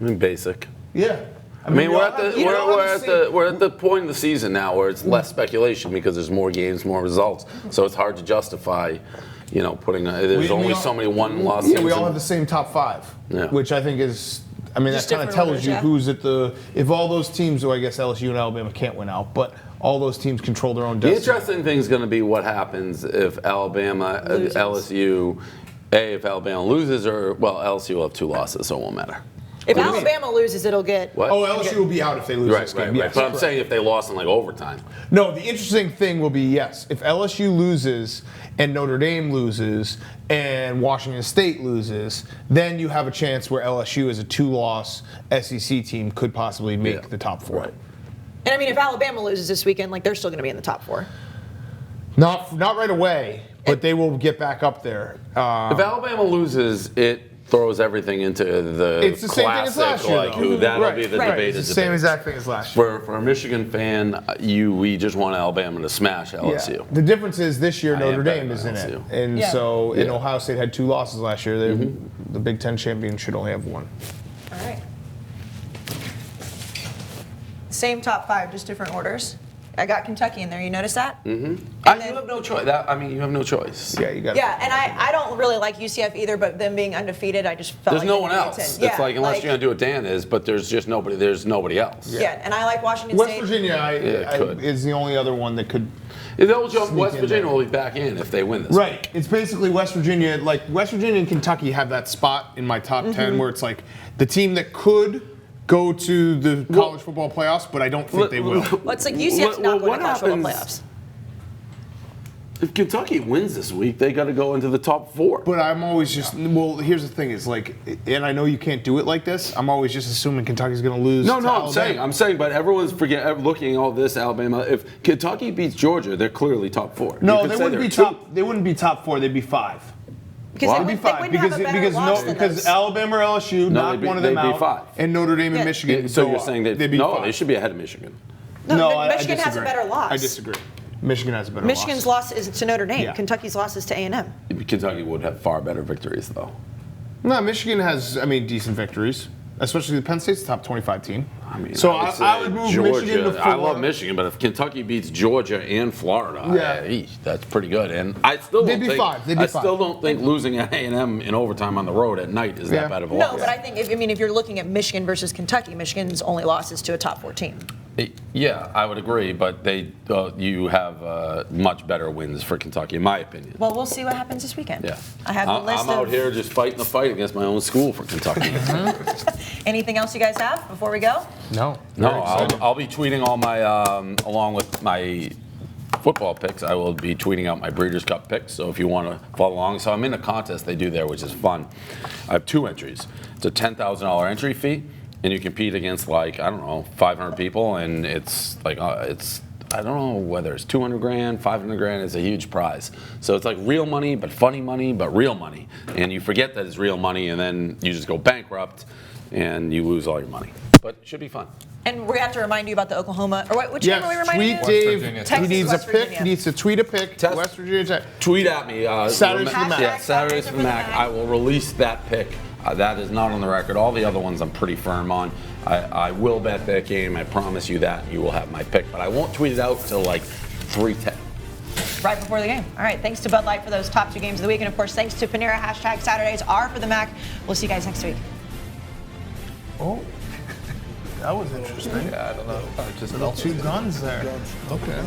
I mean, basic. Yeah. I mean, we we're all at the have- you know, honestly- we're at the point in the season now where it's less speculation because there's more games, more results. So it's hard to justify, putting. There's only so many one-loss Yeah, teams. we all have the same top 5, Yeah. which I think is. I mean, Just that kind of different tells orders, you yeah. who's at the. If all those teams, who I guess LSU and Alabama can't win out, but all those teams control their own The destiny. interesting thing is going to be what happens if Alabama, LSU, if Alabama loses, or LSU will have 2 losses, so it won't matter. If Alabama loses, it'll get. What? Oh, LSU will be out if they lose this game. Yes, But I'm correct. saying if they lost in like overtime. No, the interesting thing will be yes, if LSU loses and Notre Dame loses and Washington State loses, then you have a chance where LSU as a 2-loss SEC team could possibly make the top 4. And I mean, if Alabama loses this weekend, like they're still going to be in the top 4. Not right away, but they will get back up there. If Alabama loses, it throws everything into the It's the same thing as classic, last year, like though. who that'll Right, be the right. debated It's the same debate. exact thing as last year. For a Michigan fan, we just want Alabama to smash LSU. Yeah. The difference is this year I Notre am Dame betting is in it, LSU. and Yeah. so and Ohio State had 2 losses last year. The Big Ten champion should only have 1. All right. Same top 5, just different orders. I got Kentucky in there. You notice that? Mm-hmm. You have no choice. You have no choice. Yeah, you got. Yeah, and I don't really like UCF either, but them being undefeated, I just felt There's like no they one needed else. to- It's like unless you're gonna do what Dan is, but there's just nobody. There's nobody else. Yeah, and I like Washington West State. Virginia could. is the only other one that could. They'll jump. sneak West in Virginia there. will be back in if they win this. Right. It's basically West Virginia. Like West Virginia and Kentucky have that spot in my top 10 where it's like the team that could go to the college football playoffs, but I don't think they will. Well, it's like UCF's not going to college football playoffs. If Kentucky wins this week, they got to go into the top 4. But I'm always just well. Here's the thing: is like, and I know you can't do it like this. I'm always just assuming Kentucky's going to lose. No, to no, Alabama. I'm saying, but everyone's looking at all this Alabama. If Kentucky beats Georgia, they're clearly top 4. No, they wouldn't be top. They wouldn't be top 4. They'd be 5. Because Why? they They'd be 5 wouldn't have a better loss than because those. Alabama or LSU knocked one of them they'd be out, 5. and Notre Dame and Michigan. So go you're up. saying they'd be no? 5. They should be ahead of Michigan. No, I Michigan has a disagree. better loss. I disagree. Michigan has a better Michigan's loss. loss is to Notre Dame. Yeah. Kentucky's loss is to A&M. Kentucky would have far better victories, though. No, Michigan has, decent victories, especially the Penn State's top 25 team. So I would move Georgia. Michigan to 4. I love Michigan, but if Kentucky beats Georgia and Florida, that's pretty good. And I still They'd don't be think 5. They'd be I 5. still don't think losing at A&M in overtime on the road at night is that bad of a loss. No, but I think if you're looking at Michigan versus Kentucky, Michigan's only loss is to a top 4 team. Yeah, I would agree, but you have much better wins for Kentucky, in my opinion. Well, we'll see what happens this weekend. Yeah, I have the list I'm out here just fighting the fight against my own school for Kentucky. Anything else you guys have before we go? No. No, I'll be tweeting all my along with my football picks. I will be tweeting out my Breeders' Cup picks. So if you want to follow along, so I'm in a contest they do there, which is fun. I have 2 entries. It's a $10,000 entry fee. And you compete against 500 people, and it's I don't know whether it's 200 grand, 500 grand. It's a huge prize. So it's like real money, but funny money, but real money. And you forget that it's real money, and then you just go bankrupt, and you lose all your money. But it should be fun. And we have to remind you about the Oklahoma, or which game are we reminding you? tweet Dave. Texas, He needs West a pick. Virginia. He needs to tweet a pick. West Virginia. Tweet at me. Saturdays for the Mac. Yeah, Saturdays for the Mac. I will release that pick. That is not on the record. All the other ones I'm pretty firm on. I will bet that game. I promise you that. You will have my pick. But I won't tweet it out till 3:10. Right before the game. All right, thanks to Bud Light for those top 2 games of the week. And, of course, thanks to Panera. #Saturdays are for the Mac. We'll see you guys next week. Oh, that was interesting. Yeah, I don't know. Just Little 2 guns there. Okay.